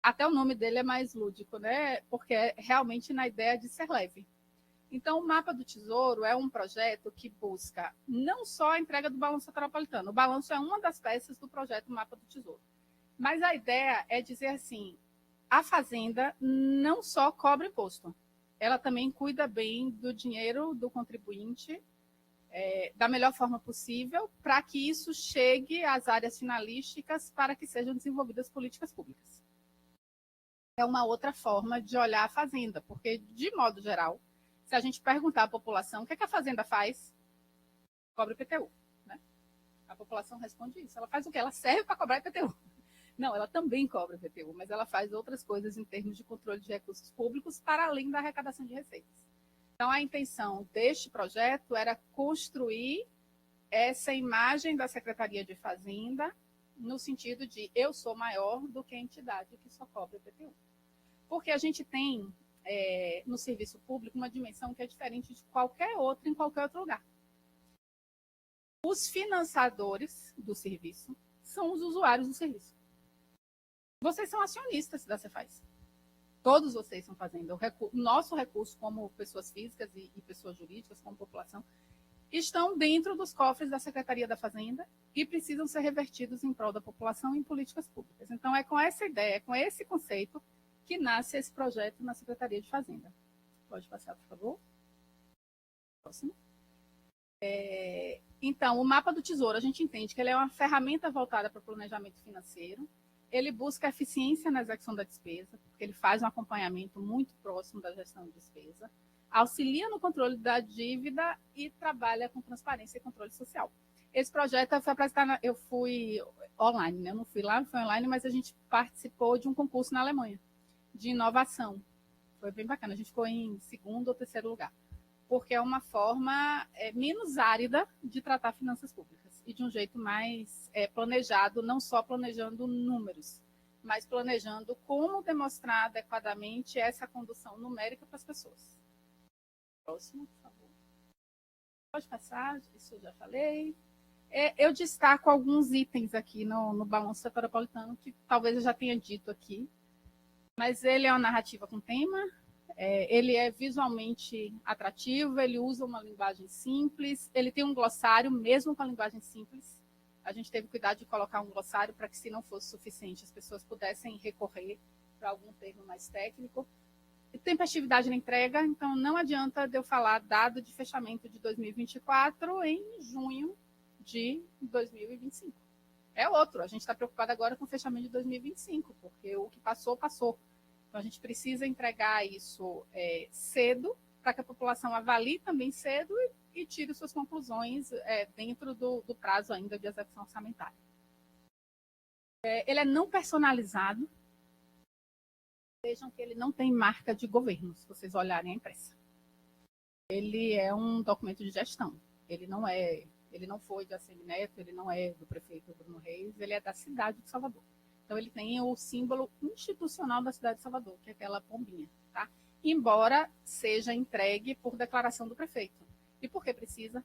Até o nome dele é mais lúdico, né? Porque é realmente na ideia de ser leve. Então, o Mapa do Tesouro é um projeto que busca não só a entrega do balanço soteropolitano. O balanço é uma das peças do projeto Mapa do Tesouro. Mas a ideia é dizer assim, a Fazenda não só cobra imposto, ela também cuida bem do dinheiro do contribuinte da melhor forma possível para que isso chegue às áreas finalísticas para que sejam desenvolvidas políticas públicas. É uma outra forma de olhar a Fazenda, porque, de modo geral, se a gente perguntar à população o que a Fazenda faz, cobra IPTU. Né? A população responde isso. Ela faz o quê? Ela serve para cobrar IPTU. Não, ela também cobra IPTU, mas ela faz outras coisas em termos de controle de recursos públicos para além da arrecadação de receitas. Então, a intenção deste projeto era construir essa imagem da Secretaria de Fazenda no sentido de eu sou maior do que a entidade que só cobra IPTU. Porque a gente tem no serviço público uma dimensão que é diferente de qualquer outra em qualquer outro lugar. Os financiadores do serviço são os usuários do serviço. Vocês são acionistas da Cefaz. Todos vocês estão fazendo. O nosso recurso, como pessoas físicas e pessoas jurídicas, como população, estão dentro dos cofres da Secretaria da Fazenda e precisam ser revertidos em prol da população em políticas públicas. Então, é com essa ideia, com esse conceito, que nasce esse projeto na Secretaria de Fazenda. Pode passar, por favor. Próximo. Então, o Mapa do Tesouro, a gente entende que ele é uma ferramenta voltada para o planejamento financeiro. Ele busca eficiência na execução da despesa, porque ele faz um acompanhamento muito próximo da gestão de despesa, auxilia no controle da dívida e trabalha com transparência e controle social. Esse projeto foi apresentado, eu fui online, né? Eu não fui lá, não foi online, mas a gente participou de um concurso na Alemanha, de inovação. Foi bem bacana, a gente ficou em segundo ou terceiro lugar, porque é uma forma menos árida de tratar finanças públicas. e de um jeito mais planejado, não só planejando números, mas planejando como demonstrar adequadamente essa condução numérica para as pessoas. Próximo, por favor. Pode passar, isso eu já falei. Eu destaco alguns itens aqui no Balanço Soteropolitano, que talvez eu já tenha dito aqui, mas ele é uma narrativa com tema, ele é visualmente atrativo, ele usa uma linguagem simples, ele tem um glossário, mesmo com a linguagem simples. A gente teve cuidado de colocar um glossário para que, se não fosse suficiente, as pessoas pudessem recorrer para algum termo mais técnico. E tempestividade na entrega, então não adianta eu falar dado de fechamento de 2024 em junho de 2025. É outro, a gente está preocupado agora com o fechamento de 2025, porque o que passou, passou. Então a gente precisa entregar isso cedo, para que a população avalie também cedo e tire suas conclusões dentro do prazo ainda de execução orçamentária. Ele é não personalizado. Vejam que ele não tem marca de governo, se vocês olharem a impressa. Ele é um documento de gestão. Ele não foi de ACM Neto, ele não é do prefeito Bruno Reis, ele é da cidade de Salvador. Então ele tem o símbolo institucional da cidade de Salvador, que é aquela pombinha, tá? Embora seja entregue por declaração do prefeito. E por que precisa?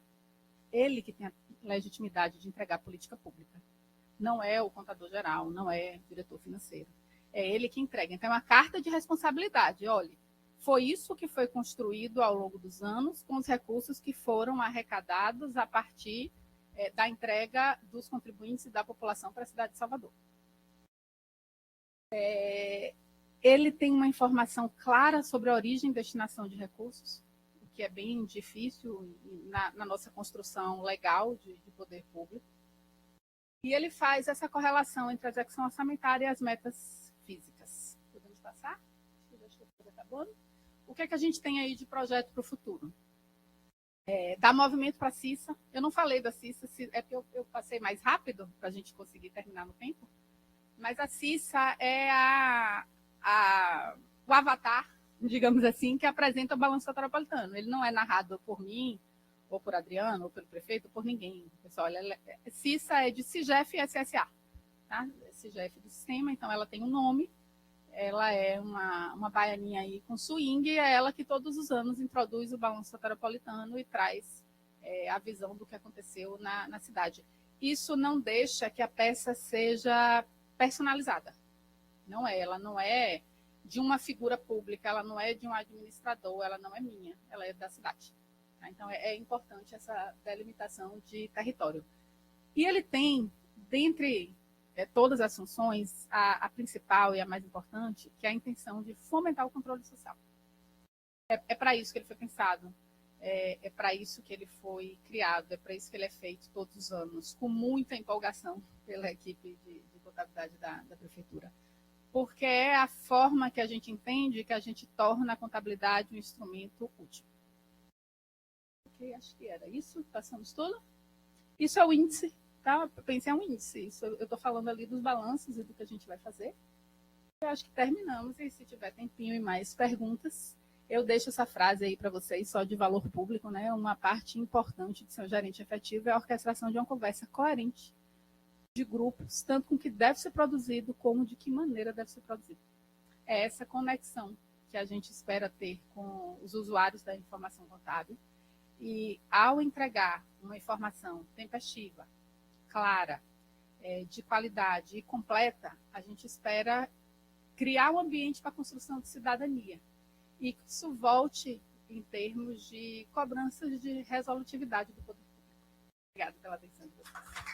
Ele que tem a legitimidade de entregar a política pública. Não é o contador geral, não é o diretor financeiro. É ele que entrega. Então, é uma carta de responsabilidade. Olha, foi isso que foi construído ao longo dos anos com os recursos que foram arrecadados a partir da entrega dos contribuintes e da população para a cidade de Salvador. Ele tem uma informação clara sobre a origem e destinação de recursos, o que é bem difícil na nossa construção legal de poder público. E ele faz essa correlação entre a execução orçamentária e as metas físicas. Podemos passar? Já estou acabando. O que é que a gente tem aí de projeto para o futuro? Dar movimento para a CISA. Eu não falei da CISA, é porque eu passei mais rápido para a gente conseguir terminar no tempo. Mas a CISA é o avatar, digamos assim, que apresenta o Balanço Soteropolitano. Ele não é narrado por mim, ou por Adriano, ou pelo prefeito, ou por ninguém. Pessoal, CISA é de CIGEF e SSA. Tá? CIGEF do sistema, então ela tem um nome, ela é uma baianinha aí com swing, e é ela que todos os anos introduz o Balanço Soteropolitano e traz a visão do que aconteceu na cidade. Isso não deixa que a peça seja personalizada. Ela não é de uma figura pública, ela não é de um administrador, ela não é minha, ela é da cidade. Tá? Então é importante essa delimitação de território. E ele tem, dentre todas as funções, a principal e a mais importante, que é a intenção de fomentar o controle social. É para isso que ele foi pensado, é para isso que ele foi criado, é para isso que ele é feito todos os anos, com muita empolgação pela equipe de contabilidade da prefeitura. Porque é a forma que a gente entende que a gente torna a contabilidade um instrumento útil. Ok, acho que era isso, passamos tudo. Isso é o índice. Tá? Eu pensei, é um índice. Isso, eu estou falando ali dos balanços e do que a gente vai fazer. Eu acho que terminamos, e se tiver tempinho e mais perguntas, eu deixo essa frase aí para vocês, só de valor público, né? Uma parte importante de ser um gerente efetivo é a orquestração de uma conversa coerente de grupos, tanto com o que deve ser produzido, como de que maneira deve ser produzido. É essa conexão que a gente espera ter com os usuários da informação contábil, e ao entregar uma informação tempestiva, clara, de qualidade e completa, a gente espera criar um ambiente para a construção de cidadania. E que isso volte em termos de cobranças de resolutividade do poder público. Obrigada pela atenção de vocês.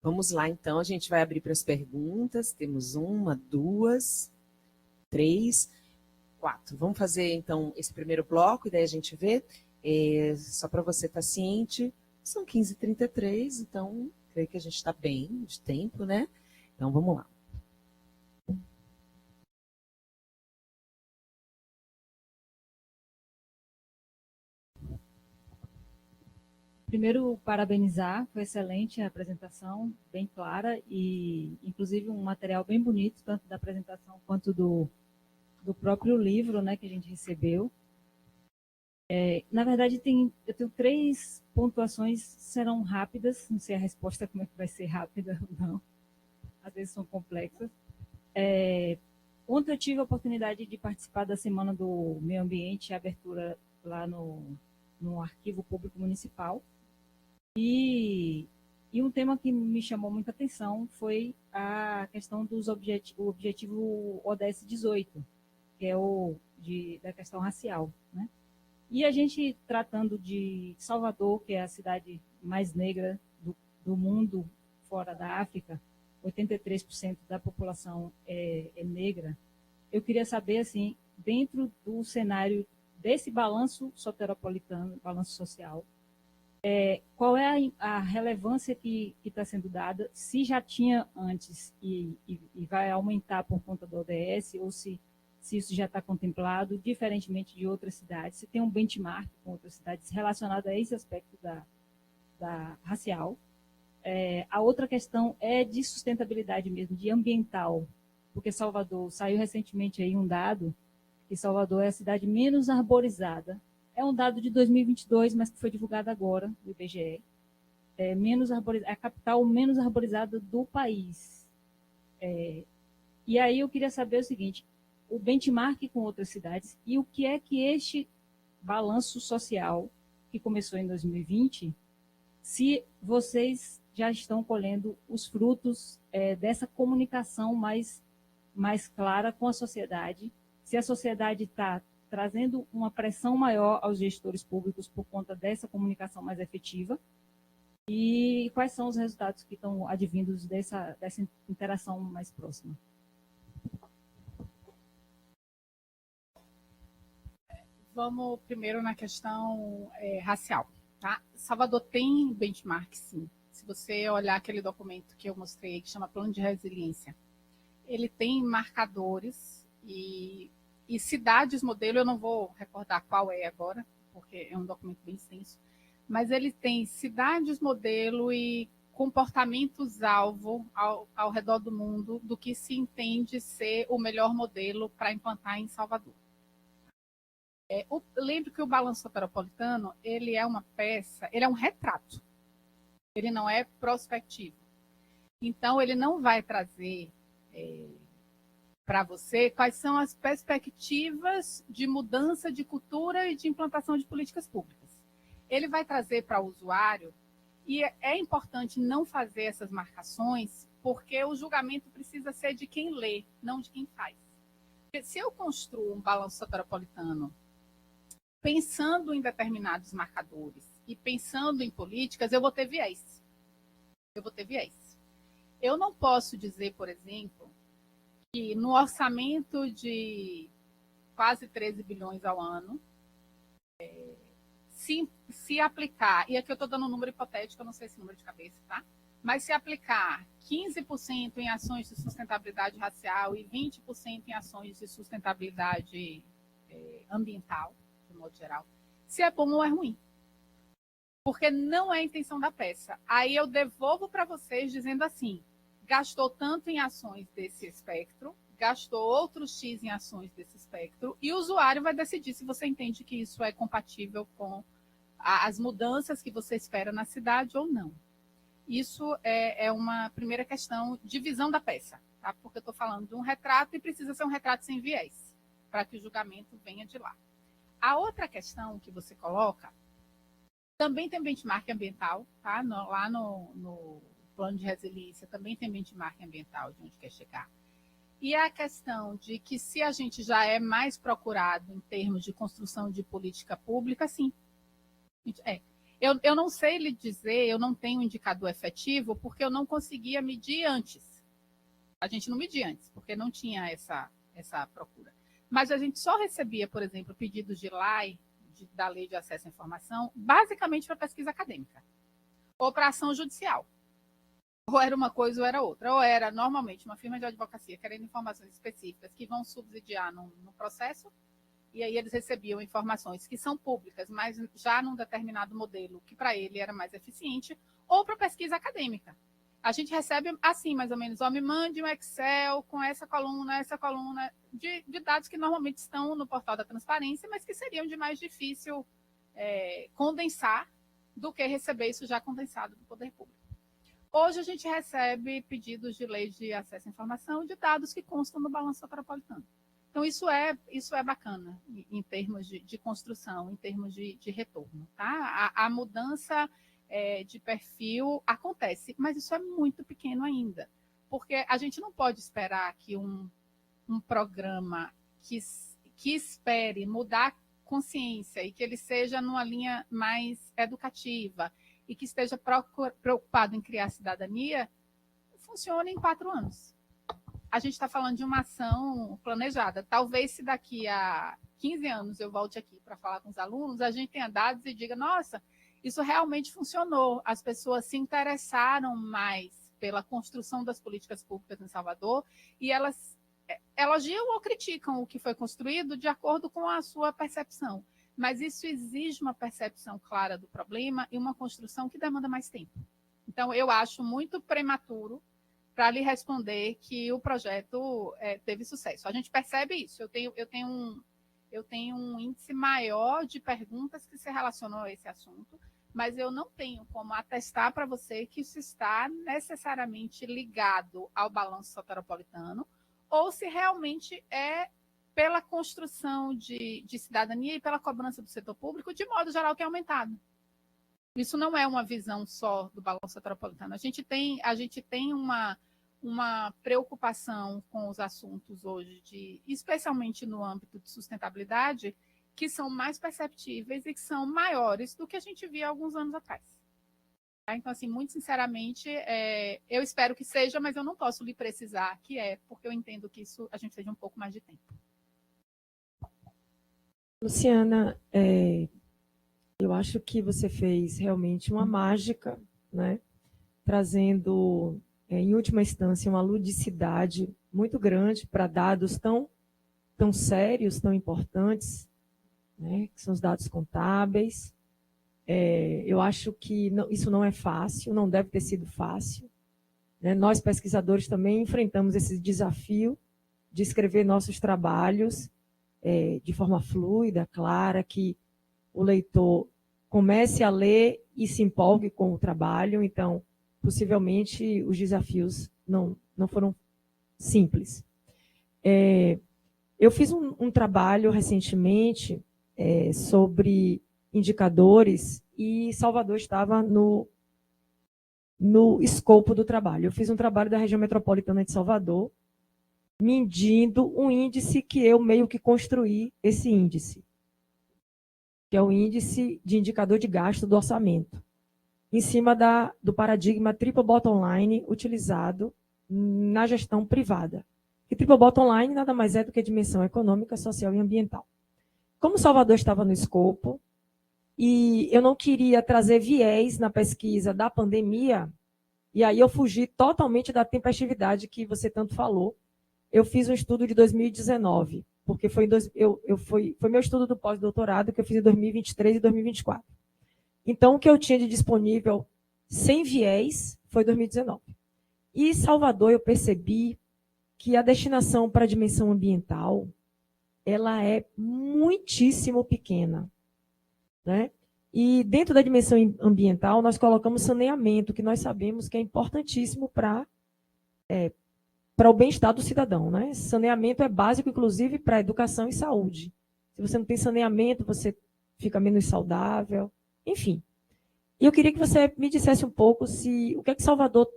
Vamos lá, então, a gente vai abrir para as perguntas. Temos 1, 2, 3, 4. Vamos fazer, então, esse primeiro bloco, e daí a gente vê. Só para você estar ciente, são 15h33, então, creio que a gente está bem de tempo, né? Então, vamos lá. Primeiro, parabenizar, foi excelente a apresentação, bem clara e, inclusive, um material bem bonito, tanto da apresentação quanto do do próprio livro, né, que a gente recebeu. Na verdade, eu tenho 3 pontuações, serão rápidas, não sei a resposta como é que vai ser rápida ou não, às vezes são complexas. Ontem eu tive a oportunidade de participar da Semana do Meio Ambiente, a abertura lá no Arquivo Público Municipal, e um tema que me chamou muita atenção foi a questão do objetivo ODS 18, que é da questão racial, né? E a gente tratando de Salvador, que é a cidade mais negra do mundo, fora da África, 83% da população é negra. Eu queria saber, assim, dentro do cenário desse balanço soteropolitano, balanço social, qual é a relevância que está sendo dada, se já tinha antes e vai aumentar por conta do ODS, ou se isso já está contemplado, diferentemente de outras cidades, se tem um benchmark com outras cidades relacionado a esse aspecto da racial. A outra questão é de sustentabilidade mesmo, de ambiental, porque Salvador, saiu recentemente aí um dado, que Salvador é a cidade menos arborizada. É um dado de 2022, mas que foi divulgado agora, do IBGE. É a capital menos arborizada do país. E aí eu queria saber o seguinte, o benchmark com outras cidades e o que é que este balanço social, que começou em 2020, se vocês já estão colhendo os frutos dessa comunicação mais clara com a sociedade, se a sociedade está trazendo uma pressão maior aos gestores públicos por conta dessa comunicação mais efetiva, e quais são os resultados que estão advindos dessa interação mais próxima. Vamos primeiro na questão racial. Tá? Salvador tem benchmark, sim. Se você olhar aquele documento que eu mostrei, que chama Plano de Resiliência, ele tem marcadores e cidades modelo, eu não vou recordar qual é agora, porque é um documento bem extenso, mas ele tem cidades modelo e comportamentos-alvo ao redor do mundo do que se entende ser o melhor modelo para implantar em Salvador. Lembro que o Balanço Soteropolitano, ele é uma peça, ele é um retrato, ele não é prospectivo. Então, ele não vai trazer para você quais são as perspectivas de mudança de cultura e de implantação de políticas públicas. Ele vai trazer para o usuário, e é importante não fazer essas marcações, porque o julgamento precisa ser de quem lê, não de quem faz. Porque se eu construo um balanço soteropolitano pensando em determinados marcadores e pensando em políticas, eu vou ter viés. Eu não posso dizer, por exemplo, que no orçamento de quase 13 bilhões ao ano, se aplicar, e aqui eu estou dando um número hipotético, eu não sei esse número de cabeça, tá? Mas se aplicar 15% em ações de sustentabilidade racial e 20% em ações de sustentabilidade ambiental, de modo geral, se é bom ou é ruim. Porque não é a intenção da peça. Aí eu devolvo para vocês dizendo assim, gastou tanto em ações desse espectro, gastou outros X em ações desse espectro, e o usuário vai decidir se você entende que isso é compatível com as mudanças que você espera na cidade ou não. Isso é uma primeira questão de visão da peça, tá? Porque eu estou falando de um retrato e precisa ser um retrato sem viés, para que o julgamento venha de lá. A outra questão que você coloca, também tem benchmark ambiental, tá? Lá no plano de resiliência também tem benchmark ambiental de onde quer chegar. E a questão de que se a gente já é mais procurado em termos de construção de política pública, sim. Eu não sei lhe dizer, eu não tenho um indicador efetivo, porque eu não conseguia medir antes. A gente não media antes, porque não tinha essa procura. Mas a gente só recebia, por exemplo, pedidos de LAI, da Lei de Acesso à Informação, basicamente para pesquisa acadêmica, ou para ação judicial. Ou era uma coisa ou era outra. Ou era, normalmente, uma firma de advocacia querendo informações específicas que vão subsidiar no processo, e aí eles recebiam informações que são públicas, mas já num determinado modelo que para ele era mais eficiente, ou para pesquisa acadêmica. A gente recebe assim, mais ou menos, me mande um Excel com essa coluna de dados que normalmente estão no portal da transparência, mas que seriam de mais difícil condensar do que receber isso já condensado do poder público. Hoje a gente recebe pedidos de lei de acesso à informação de dados que constam no balanço soteropolitano. Então, isso é bacana em termos de construção, em termos de retorno. Tá? A mudança de perfil acontece, mas isso é muito pequeno ainda, porque a gente não pode esperar que um programa que espere mudar consciência e que ele seja numa linha mais educativa e que esteja preocupado em criar cidadania, funcione em 4 anos. A gente está falando de uma ação planejada. Talvez se daqui a 15 anos eu volte aqui para falar com os alunos, a gente tenha dados e diga, nossa, isso realmente funcionou. As pessoas se interessaram mais pela construção das políticas públicas em Salvador e elas elogiam ou criticam o que foi construído de acordo com a sua percepção. Mas isso exige uma percepção clara do problema e uma construção que demanda mais tempo. Então, eu acho muito prematuro para lhe responder que o projeto teve sucesso. A gente percebe isso. Eu tenho um índice maior de perguntas que se relacionam a esse assunto, mas eu não tenho como atestar para você que isso está necessariamente ligado ao balanço soteropolitano ou se realmente é pela construção de cidadania e pela cobrança do setor público, de modo geral, que é aumentado. Isso não é uma visão só do balanço soteropolitano. A gente tem uma preocupação com os assuntos hoje, especialmente no âmbito de sustentabilidade, que são mais perceptíveis e que são maiores do que a gente via alguns anos atrás. Então, assim, muito sinceramente, eu espero que seja, mas eu não posso lhe precisar que porque eu entendo que isso a gente precisa de um pouco mais de tempo. Luciana, eu acho que você fez realmente uma mágica, né? Trazendo, em última instância, uma ludicidade muito grande para dados tão sérios, tão importantes, né? Que são os dados contábeis. Eu acho que isso não é fácil, não deve ter sido fácil, né? Nós, pesquisadores, também enfrentamos esse desafio de escrever nossos trabalhos de forma fluida, clara, que o leitor comece a ler e se empolgue com o trabalho. Então, possivelmente, os desafios não foram simples. Eu fiz um trabalho recentemente sobre indicadores e Salvador estava no escopo do trabalho. Eu fiz um trabalho da região metropolitana de Salvador, medindo um índice que eu meio que construí esse índice, que é o índice de indicador de gasto do orçamento, em cima do paradigma Triple Bottom Line utilizado na gestão privada. E Triple Bottom Line nada mais é do que a dimensão econômica, social e ambiental. Como Salvador estava no escopo, e eu não queria trazer viés na pesquisa da pandemia, e aí eu fugi totalmente da tempestividade que você tanto falou. Eu fiz um estudo de 2019, porque foi meu estudo do pós-doutorado que eu fiz em 2023 e 2024. Então, o que eu tinha de disponível sem viés foi 2019. E Salvador, eu percebi que a destinação para a dimensão ambiental ela é muitíssimo pequena, né? E dentro da dimensão ambiental, nós colocamos saneamento, que nós sabemos que é importantíssimo para o bem-estar do cidadão, né? Saneamento é básico, inclusive, para educação e saúde. Se você não tem saneamento, você fica menos saudável, enfim. E eu queria que você me dissesse um pouco o que é que Salvador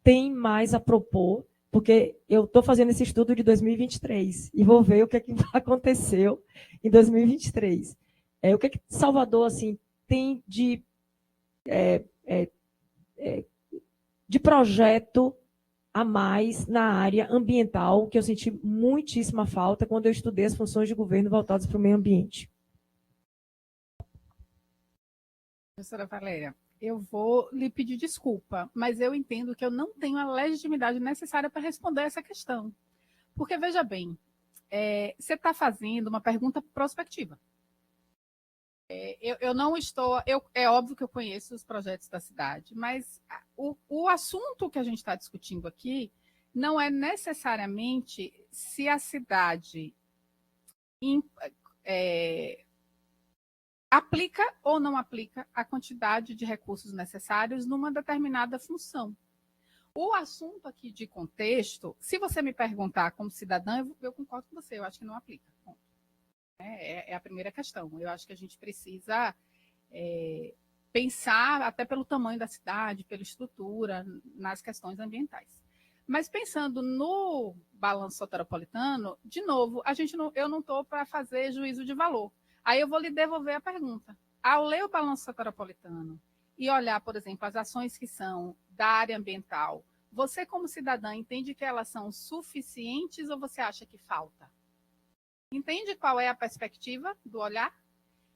tem mais a propor, porque eu estou fazendo esse estudo de 2023 e vou ver o que é que aconteceu em 2023. O que é que Salvador assim, tem de projeto a mais na área ambiental, que eu senti muitíssima falta quando eu estudei as funções de governo voltadas para o meio ambiente. Professora Valéria, eu vou lhe pedir desculpa, mas eu entendo que eu não tenho a legitimidade necessária para responder essa questão. Porque, veja bem, você está fazendo uma pergunta prospectiva. Eu não estou. É óbvio que eu conheço os projetos da cidade, mas o assunto que a gente está discutindo aqui não é necessariamente se a cidade aplica ou não aplica a quantidade de recursos necessários numa determinada função. O assunto aqui de contexto, se você me perguntar como cidadã, eu concordo com você, eu acho que não aplica. É a primeira questão. Eu acho que a gente precisa pensar, até pelo tamanho da cidade, pela estrutura, nas questões ambientais. Mas pensando no balanço soteropolitano, de novo, eu não estou para fazer juízo de valor. Aí eu vou lhe devolver a pergunta. Ao ler o balanço soteropolitano e olhar, por exemplo, as ações que são da área ambiental, você, como cidadã, entende que elas são suficientes ou você acha que falta? Entende qual é a perspectiva do olhar?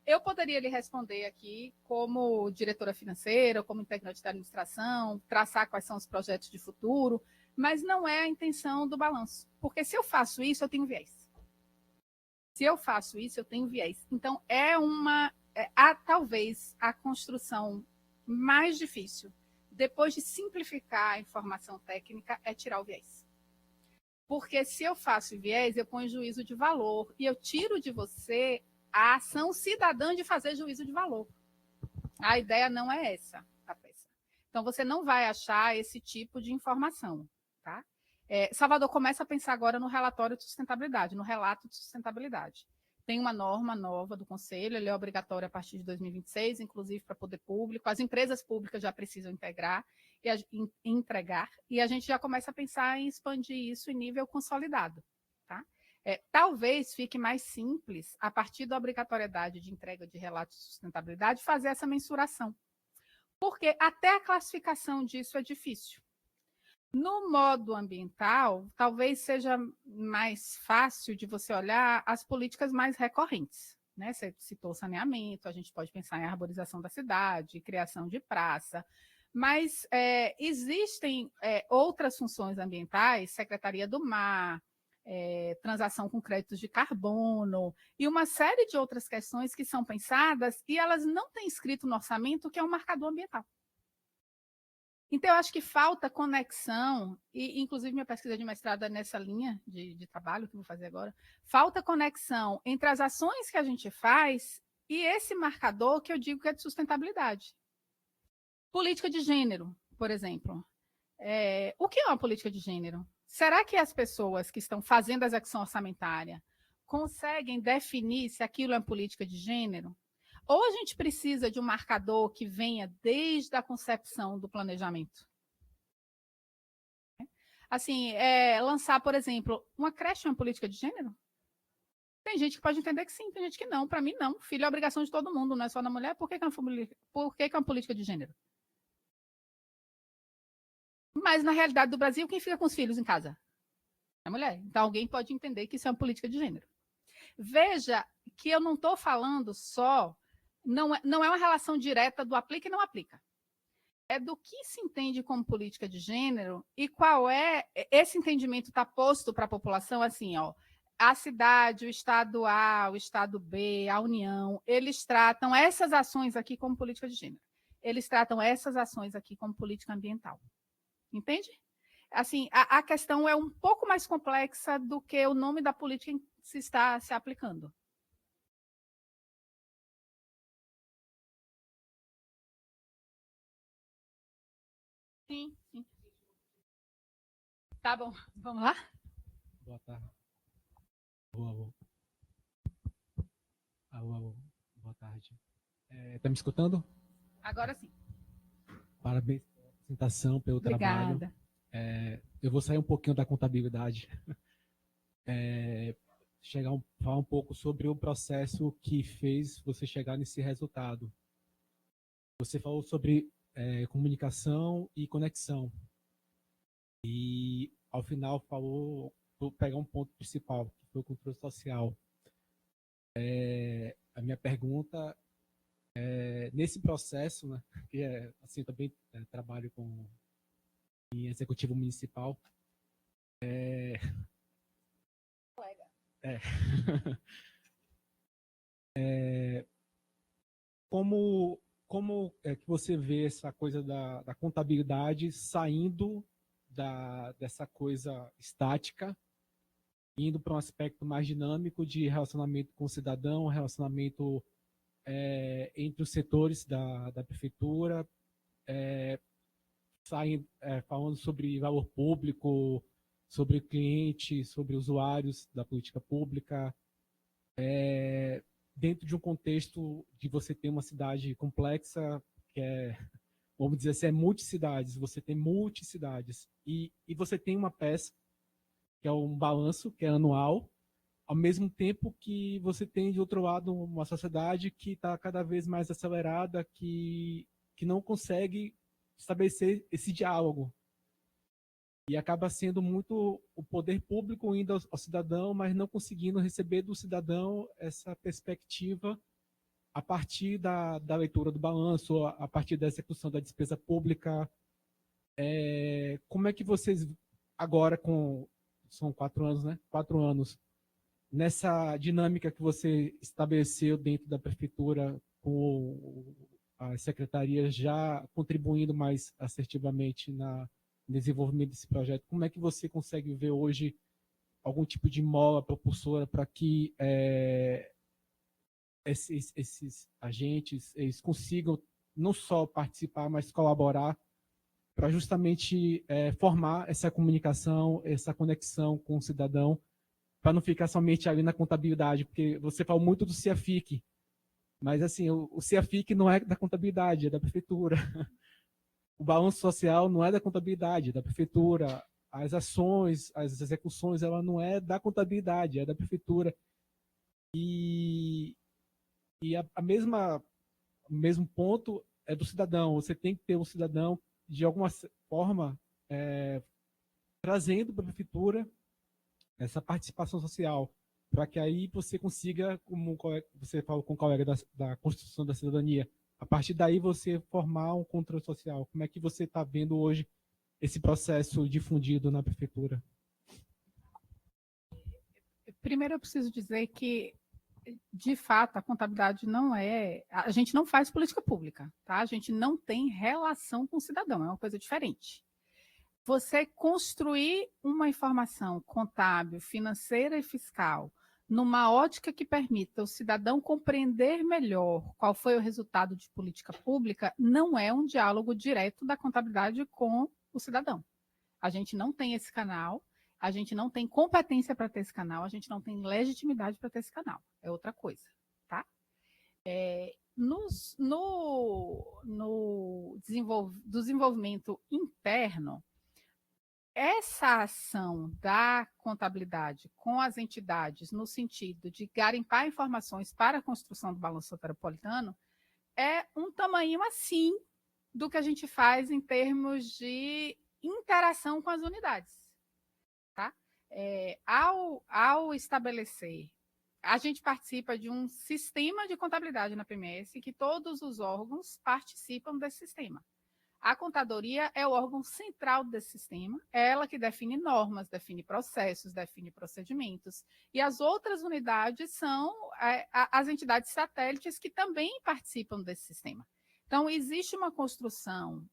Eu poderia lhe responder aqui como diretora financeira, como integrante da administração, traçar quais são os projetos de futuro, mas não é a intenção do balanço. Porque se eu faço isso, eu tenho viés. Se eu faço isso, eu tenho viés. Então, talvez a construção mais difícil, depois de simplificar a informação técnica, é tirar o viés. Porque se eu faço viés, eu ponho juízo de valor e eu tiro de você a ação cidadã de fazer juízo de valor. A ideia não é essa, a peça. Então, você não vai achar esse tipo de informação. Tá? Salvador começa a pensar agora no relatório de sustentabilidade, no relato de sustentabilidade. Tem uma norma nova do Conselho, ele é obrigatório a partir de 2026, inclusive para poder público. As empresas públicas já precisam entregar, e a gente já começa a pensar em expandir isso em nível consolidado. Tá? Talvez fique mais simples, a partir da obrigatoriedade de entrega de relatos de sustentabilidade, fazer essa mensuração. Porque até a classificação disso é difícil. No modo ambiental, talvez seja mais fácil de você olhar as políticas mais recorrentes. Né? Você citou saneamento, a gente pode pensar em arborização da cidade, criação de praça, mas existem outras funções ambientais, Secretaria do Mar, transação com créditos de carbono, e uma série de outras questões que são pensadas e elas não têm escrito no orçamento que é um marcador ambiental. Então, eu acho que falta conexão, e inclusive minha pesquisa de mestrado é nessa linha de trabalho que eu vou fazer agora, falta conexão entre as ações que a gente faz e esse marcador que eu digo que é de sustentabilidade. Política de gênero, por exemplo. O que é uma política de gênero? Será que as pessoas que estão fazendo a execução orçamentária conseguem definir se aquilo é uma política de gênero? Ou a gente precisa de um marcador que venha desde a concepção do planejamento? Assim, lançar, por exemplo, uma creche é uma política de gênero? Tem gente que pode entender que sim, tem gente que não. Para mim, não. Filho é obrigação de todo mundo, não é só da mulher. Por que é uma política de gênero? Mas, na realidade do Brasil, quem fica com os filhos em casa? É a mulher. Então, alguém pode entender que isso é uma política de gênero. Veja que eu não estou falando só... Não é uma relação direta do aplica e não aplica. É do que se entende como política de gênero e qual é... Esse entendimento está posto para a população assim, ó. A cidade, o estado A, o estado B, a União, eles tratam essas ações aqui como política de gênero. Eles tratam essas ações aqui como política ambiental. Entende? Assim, a questão é um pouco mais complexa do que o nome da política em que se está se aplicando. Sim, sim. Tá bom, vamos lá? Boa tarde. Alô. Boa tarde. Tá me escutando? Agora sim. Parabéns pela apresentação, pelo Obrigada. trabalho. Eu vou sair um pouquinho da contabilidade. Falar um pouco sobre o processo que fez você chegar nesse resultado. Você falou sobre comunicação e conexão. E, ao final, vou pegar um ponto principal, que foi o controle social. A minha pergunta nesse processo, né, que assim, também trabalho em executivo municipal. como é que você vê essa coisa da contabilidade saindo dessa coisa estática, indo para um aspecto mais dinâmico de relacionamento com o cidadão, relacionamento entre os setores da prefeitura, falando sobre valor público, sobre cliente, sobre usuários da política pública, dentro de um contexto de você ter uma cidade complexa, que vamos dizer assim, multicidades, você tem multicidades, e você tem uma peça, que é um balanço, que é anual, ao mesmo tempo que você tem, de outro lado, uma sociedade que está cada vez mais acelerada, que não consegue estabelecer esse diálogo. E acaba sendo muito o poder público indo ao cidadão, mas não conseguindo receber do cidadão essa perspectiva a partir da leitura do balanço, a partir da execução da despesa pública. Como é que vocês, agora são 4 anos, né? 4 anos, nessa dinâmica que você estabeleceu dentro da prefeitura, com as secretarias já contribuindo mais assertivamente no desenvolvimento desse projeto, como é que você consegue ver hoje algum tipo de mola propulsora para que esses agentes eles consigam não só participar, mas colaborar para justamente formar essa comunicação, essa conexão com o cidadão, para não ficar somente ali na contabilidade, porque você fala muito do CIAFIC, mas assim, o CIAFIC não é da contabilidade, é da prefeitura. O balanço social não é da contabilidade, é da prefeitura. As ações, as execuções, ela não é da contabilidade, é da prefeitura. E o mesmo ponto é do cidadão. Você tem que ter um cidadão, de alguma forma, trazendo para a prefeitura essa participação social, para que aí você consiga, como você falou com o colega da construção da cidadania, a partir daí você formar um controle social. Como é que você está vendo hoje esse processo difundido na prefeitura? Primeiro eu preciso dizer que, de fato, a contabilidade não é... A gente não faz política pública, tá? A gente não tem relação com o cidadão, é uma coisa diferente. Você construir uma informação contábil, financeira e fiscal numa ótica que permita o cidadão compreender melhor qual foi o resultado de política pública, não é um diálogo direto da contabilidade com o cidadão. A gente não tem esse canal, a gente não tem competência para ter esse canal, a gente não tem legitimidade para ter esse canal. É outra coisa, tá? No desenvolvimento interno, essa ação da contabilidade com as entidades, no sentido de garimpar informações para a construção do balanço soteropolitano, é um tamanho assim do que a gente faz em termos de interação com as unidades. Tá? Ao estabelecer, a gente participa de um sistema de contabilidade na PMS, que todos os órgãos participam desse sistema. A contadoria é o órgão central desse sistema, é ela que define normas, define processos, define procedimentos. E as outras unidades são as entidades satélites que também participam desse sistema. Então, existe uma construção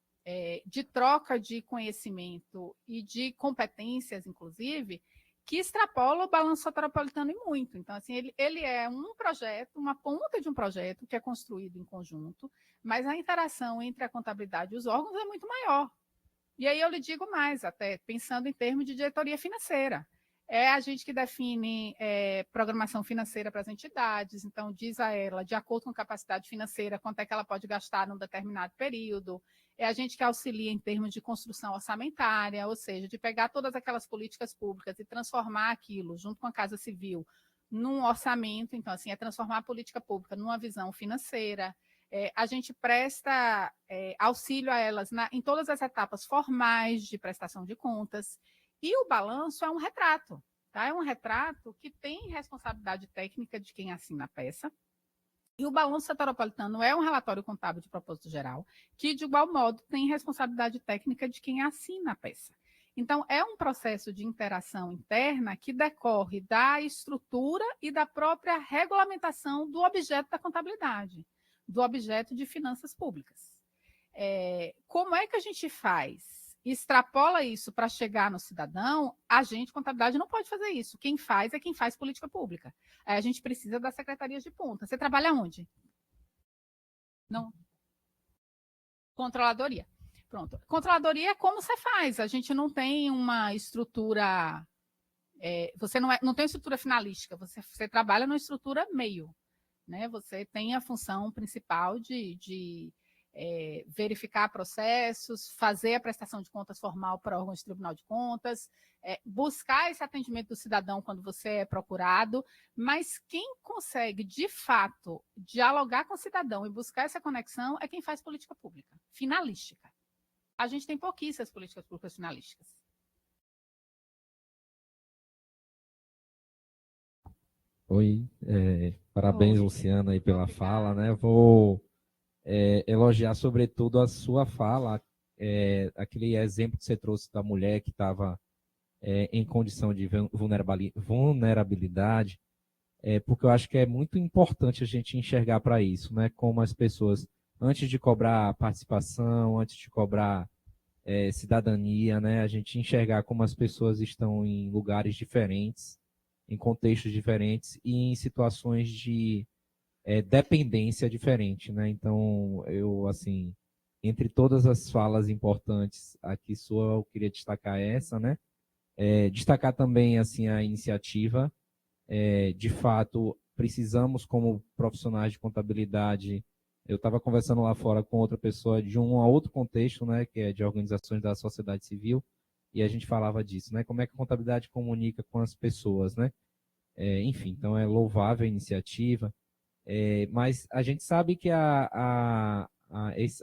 de troca de conhecimento e de competências, inclusive, que extrapola o balanço soteropolitano e muito. Então, assim, ele é um projeto, uma ponta de um projeto que é construído em conjunto, mas a interação entre a contabilidade e os órgãos é muito maior. E aí eu lhe digo mais, até pensando em termos de diretoria financeira. É a gente que define programação financeira para as entidades, então diz a ela, de acordo com a capacidade financeira, quanto é que ela pode gastar num determinado período. É a gente que auxilia em termos de construção orçamentária, ou seja, de pegar todas aquelas políticas públicas e transformar aquilo, junto com a Casa Civil, num orçamento. Então, assim, é transformar a política pública numa visão financeira. A gente presta auxílio a elas em todas as etapas formais de prestação de contas. E o balanço é um retrato, tá? É um retrato que tem responsabilidade técnica de quem assina a peça. E o balanço soteropolitano é um relatório contábil de propósito geral, que, de igual modo, tem responsabilidade técnica de quem assina a peça. Então, é um processo de interação interna que decorre da estrutura e da própria regulamentação do objeto da contabilidade. do objeto de finanças públicas. Como é que a gente faz? Extrapola isso para chegar no cidadão, a gente, contabilidade, não pode fazer isso. Quem faz é quem faz política pública. Aí a gente precisa das secretarias de ponta. Você trabalha onde? Não. Controladoria. Pronto. Controladoria é como você faz. A gente não tem uma estrutura... você não tem estrutura finalística, você trabalha numa estrutura meio. Né? Você tem a função principal de verificar processos, fazer a prestação de contas formal para órgãos de Tribunal de Contas, buscar esse atendimento do cidadão quando você é procurado, mas quem consegue, de fato, dialogar com o cidadão e buscar essa conexão é quem faz política pública, finalística. A gente tem pouquíssimas políticas públicas finalísticas. Oi, parabéns, Luciana, aí pela fala, né? Vou elogiar sobretudo a sua fala, aquele exemplo que você trouxe da mulher que estava em condição de vulnerabilidade, porque eu acho que é muito importante a gente enxergar para isso, né? Como as pessoas, antes de cobrar participação, antes de cobrar cidadania, né? A gente enxergar como as pessoas estão em lugares diferentes, em contextos diferentes e em situações de dependência diferente, né? Então, eu, assim, entre todas as falas importantes aqui sua, eu queria destacar essa, né? Destacar também, assim, a iniciativa. De fato, precisamos, como profissionais de contabilidade, eu estava conversando lá fora com outra pessoa de um outro contexto, né? Que é de organizações da sociedade civil, e a gente falava disso, né? Como é que a contabilidade comunica com as pessoas, né? Enfim, então é louvável a iniciativa, mas a gente sabe que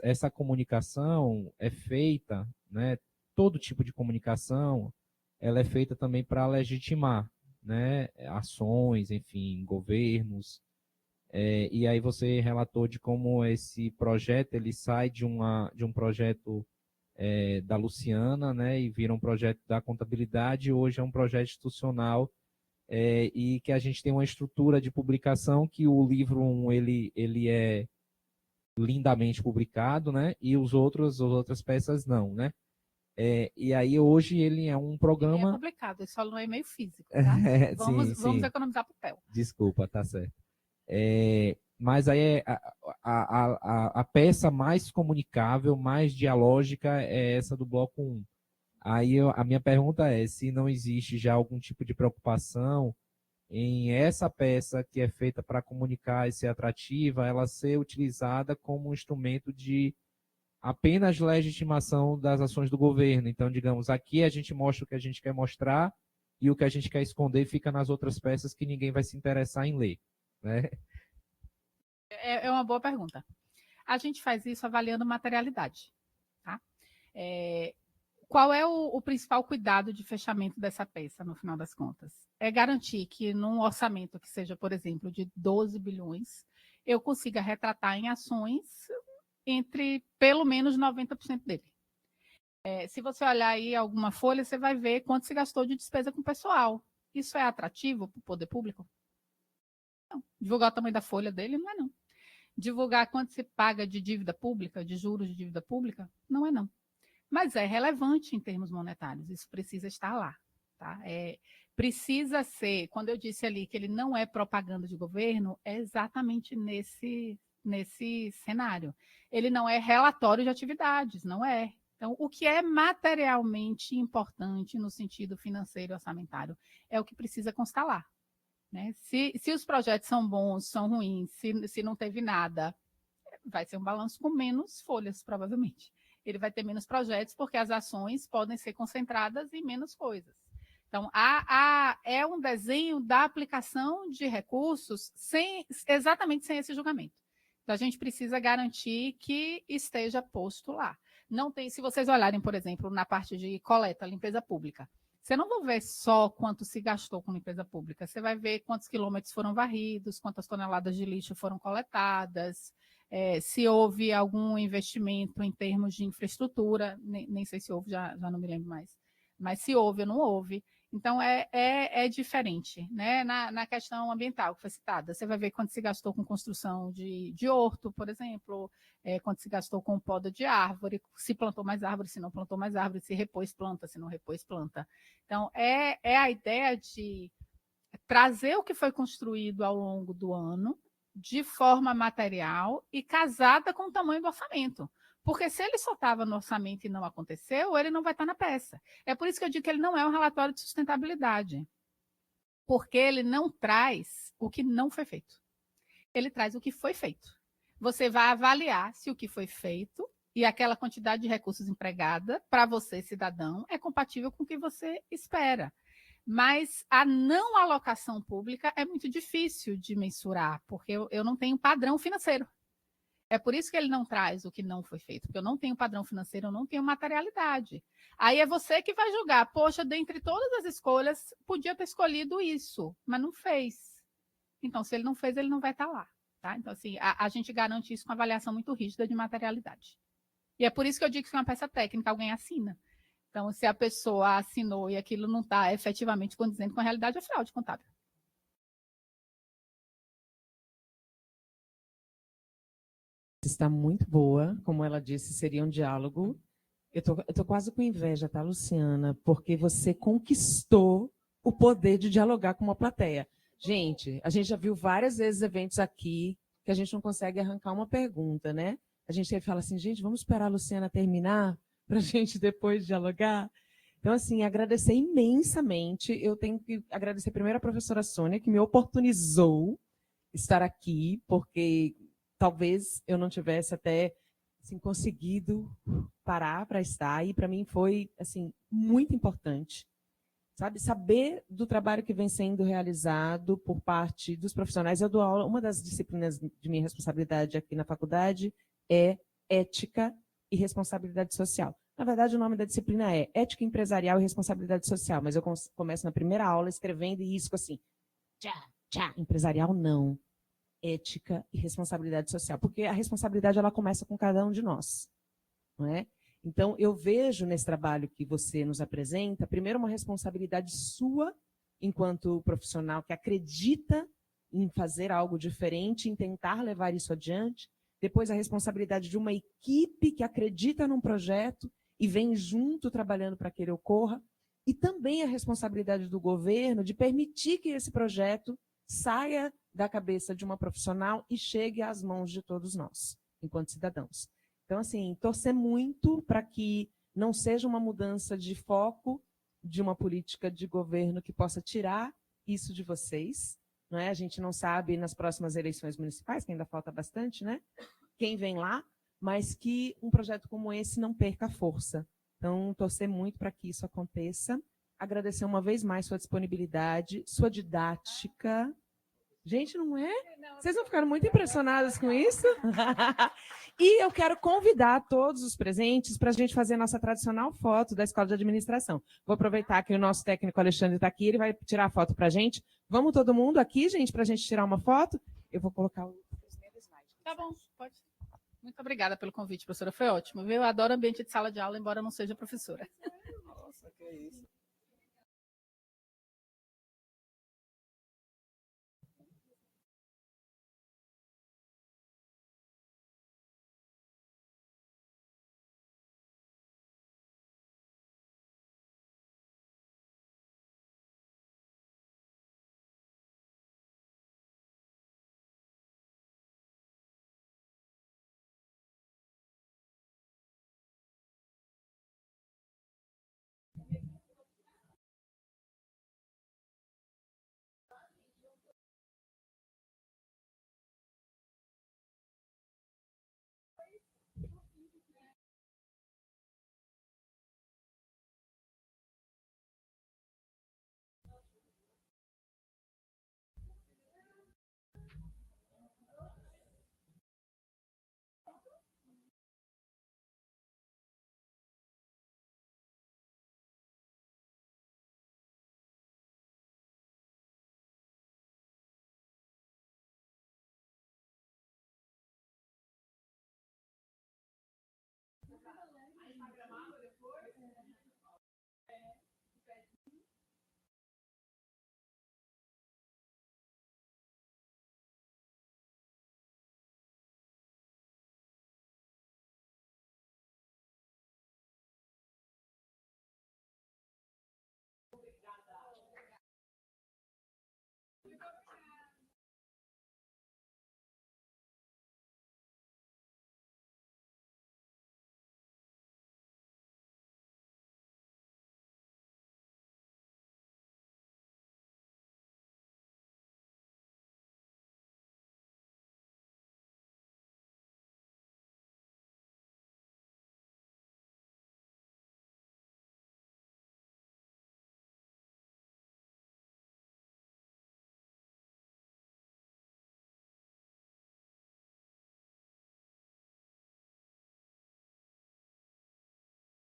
essa comunicação é feita, né? Todo tipo de comunicação, ela é feita também para legitimar, né? Ações, enfim, governos. E aí você relatou de como esse projeto ele sai de um projeto da Luciana, né? E vira um projeto da contabilidade, e hoje é um projeto institucional. E que a gente tem uma estrutura de publicação que o livro 1, ele é lindamente publicado, né? E as outras peças não, né? E aí hoje ele é um programa... Ele é publicado, ele só não é meio físico, tá? Vamos economizar papel. Desculpa, tá certo. Mas aí a peça mais comunicável, mais dialógica é essa do bloco 1. Aí a minha pergunta é se não existe já algum tipo de preocupação em essa peça que é feita para comunicar e ser atrativa, ela ser utilizada como um instrumento de apenas legitimação das ações do governo. Então, digamos, aqui a gente mostra o que a gente quer mostrar e o que a gente quer esconder fica nas outras peças que ninguém vai se interessar em ler, né? É uma boa pergunta. A gente faz isso avaliando materialidade, tá? Qual é o principal cuidado de fechamento dessa peça, no final das contas? É garantir que num orçamento que seja, por exemplo, de 12 bilhões, eu consiga retratar em ações entre pelo menos 90% dele. Se você olhar aí alguma folha, você vai ver quanto se gastou de despesa com pessoal. Isso é atrativo para o poder público? Não. Divulgar o tamanho da folha dele? Não é não. Divulgar quanto se paga de dívida pública, de juros de dívida pública? Não é não. Mas é relevante em termos monetários, isso precisa estar lá. Tá? Precisa ser, quando eu disse ali que ele não é propaganda de governo, é exatamente nesse cenário. Ele não é relatório de atividades, não é. Então, o que é materialmente importante no sentido financeiro e orçamentário é o que precisa constar lá. Né? Se os projetos são bons, são ruins, se não teve nada, vai ser um balanço com menos folhas, provavelmente. Ele vai ter menos projetos, porque as ações podem ser concentradas em menos coisas. Então, é um desenho da aplicação de recursos exatamente sem esse julgamento. Então, a gente precisa garantir que esteja posto lá. Não tem, se vocês olharem, por exemplo, na parte de coleta, limpeza pública, você não vai ver só quanto se gastou com limpeza pública, você vai ver quantos quilômetros foram varridos, quantas toneladas de lixo foram coletadas, se houve algum investimento em termos de infraestrutura, nem sei se houve, já não me lembro mais, mas se houve ou não houve. Então, é diferente, né? Na questão ambiental que foi citada. Você vai ver quanto se gastou com construção de horto, por exemplo, quanto se gastou com poda de árvore, se plantou mais árvore, se não plantou mais árvore, se repôs planta, se não repôs planta. Então, é a ideia de trazer o que foi construído ao longo do ano de forma material e casada com o tamanho do orçamento. Porque se ele só estava no orçamento e não aconteceu, ele não vai estar na peça. É por isso que eu digo que ele não é um relatório de sustentabilidade. Porque ele não traz o que não foi feito. Ele traz o que foi feito. Você vai avaliar se o que foi feito e aquela quantidade de recursos empregada para você, cidadão, é compatível com o que você espera. Mas a não alocação pública é muito difícil de mensurar, porque eu não tenho padrão financeiro. É por isso que ele não traz o que não foi feito, porque eu não tenho padrão financeiro, eu não tenho materialidade. Aí é você que vai julgar, poxa, dentre todas as escolhas, podia ter escolhido isso, mas não fez. Então, se ele não fez, ele não vai estar lá. Tá? Então, assim, a gente garante isso com avaliação muito rígida de materialidade. E é por isso que eu digo que é uma peça técnica, alguém assina. Então, se a pessoa assinou e aquilo não está efetivamente condizendo com a realidade, é fraude contábil. Está muito boa, como ela disse, seria um diálogo. Eu tô quase com inveja, tá, Luciana? Porque você conquistou o poder de dialogar com uma plateia. Gente, a gente já viu várias vezes eventos aqui que a gente não consegue arrancar uma pergunta, né? A gente fala assim, gente, vamos esperar a Luciana terminar para a gente depois dialogar. Então, assim, agradecer imensamente. Eu tenho que agradecer primeiro a professora Sônia, que me oportunizou estar aqui, porque talvez eu não tivesse até assim, conseguido parar para estar, e para mim foi assim, muito importante. Sabe, saber do trabalho que vem sendo realizado por parte dos profissionais. Eu dou aula, uma das disciplinas de minha responsabilidade aqui na faculdade é ética e responsabilidade social. Na verdade, o nome da disciplina é Ética Empresarial e Responsabilidade Social, mas eu começo na primeira aula escrevendo e risco assim, tchá, empresarial não, ética e responsabilidade social, porque a responsabilidade ela começa com cada um de nós, não é? Então, eu vejo nesse trabalho que você nos apresenta, primeiro uma responsabilidade sua, enquanto profissional que acredita em fazer algo diferente, em tentar levar isso adiante, depois a responsabilidade de uma equipe que acredita num projeto e vem junto trabalhando para que ele ocorra, e também a responsabilidade do governo de permitir que esse projeto saia da cabeça de uma profissional e chegue às mãos de todos nós, enquanto cidadãos. Então, assim, torcer muito para que não seja uma mudança de foco de uma política de governo que possa tirar isso de vocês. Não é? A gente não sabe nas próximas eleições municipais, que ainda falta bastante, né? Quem vem lá, mas que um projeto como esse não perca força. Então, torcer muito para que isso aconteça. Agradecer uma vez mais sua disponibilidade, sua didática. Gente, não é? Vocês não ficaram muito impressionadas com isso? E eu quero convidar todos os presentes para a gente fazer a nossa tradicional foto da Escola de Administração. Vou aproveitar que o nosso técnico Alexandre está aqui, ele vai tirar a foto para a gente. Vamos todo mundo aqui, gente, para a gente tirar uma foto? Eu vou colocar o primeiro slide. Tá bom, pode. Muito obrigada pelo convite, professora. Foi ótimo, viu? Eu adoro ambiente de sala de aula, embora não seja professora. Nossa, que isso.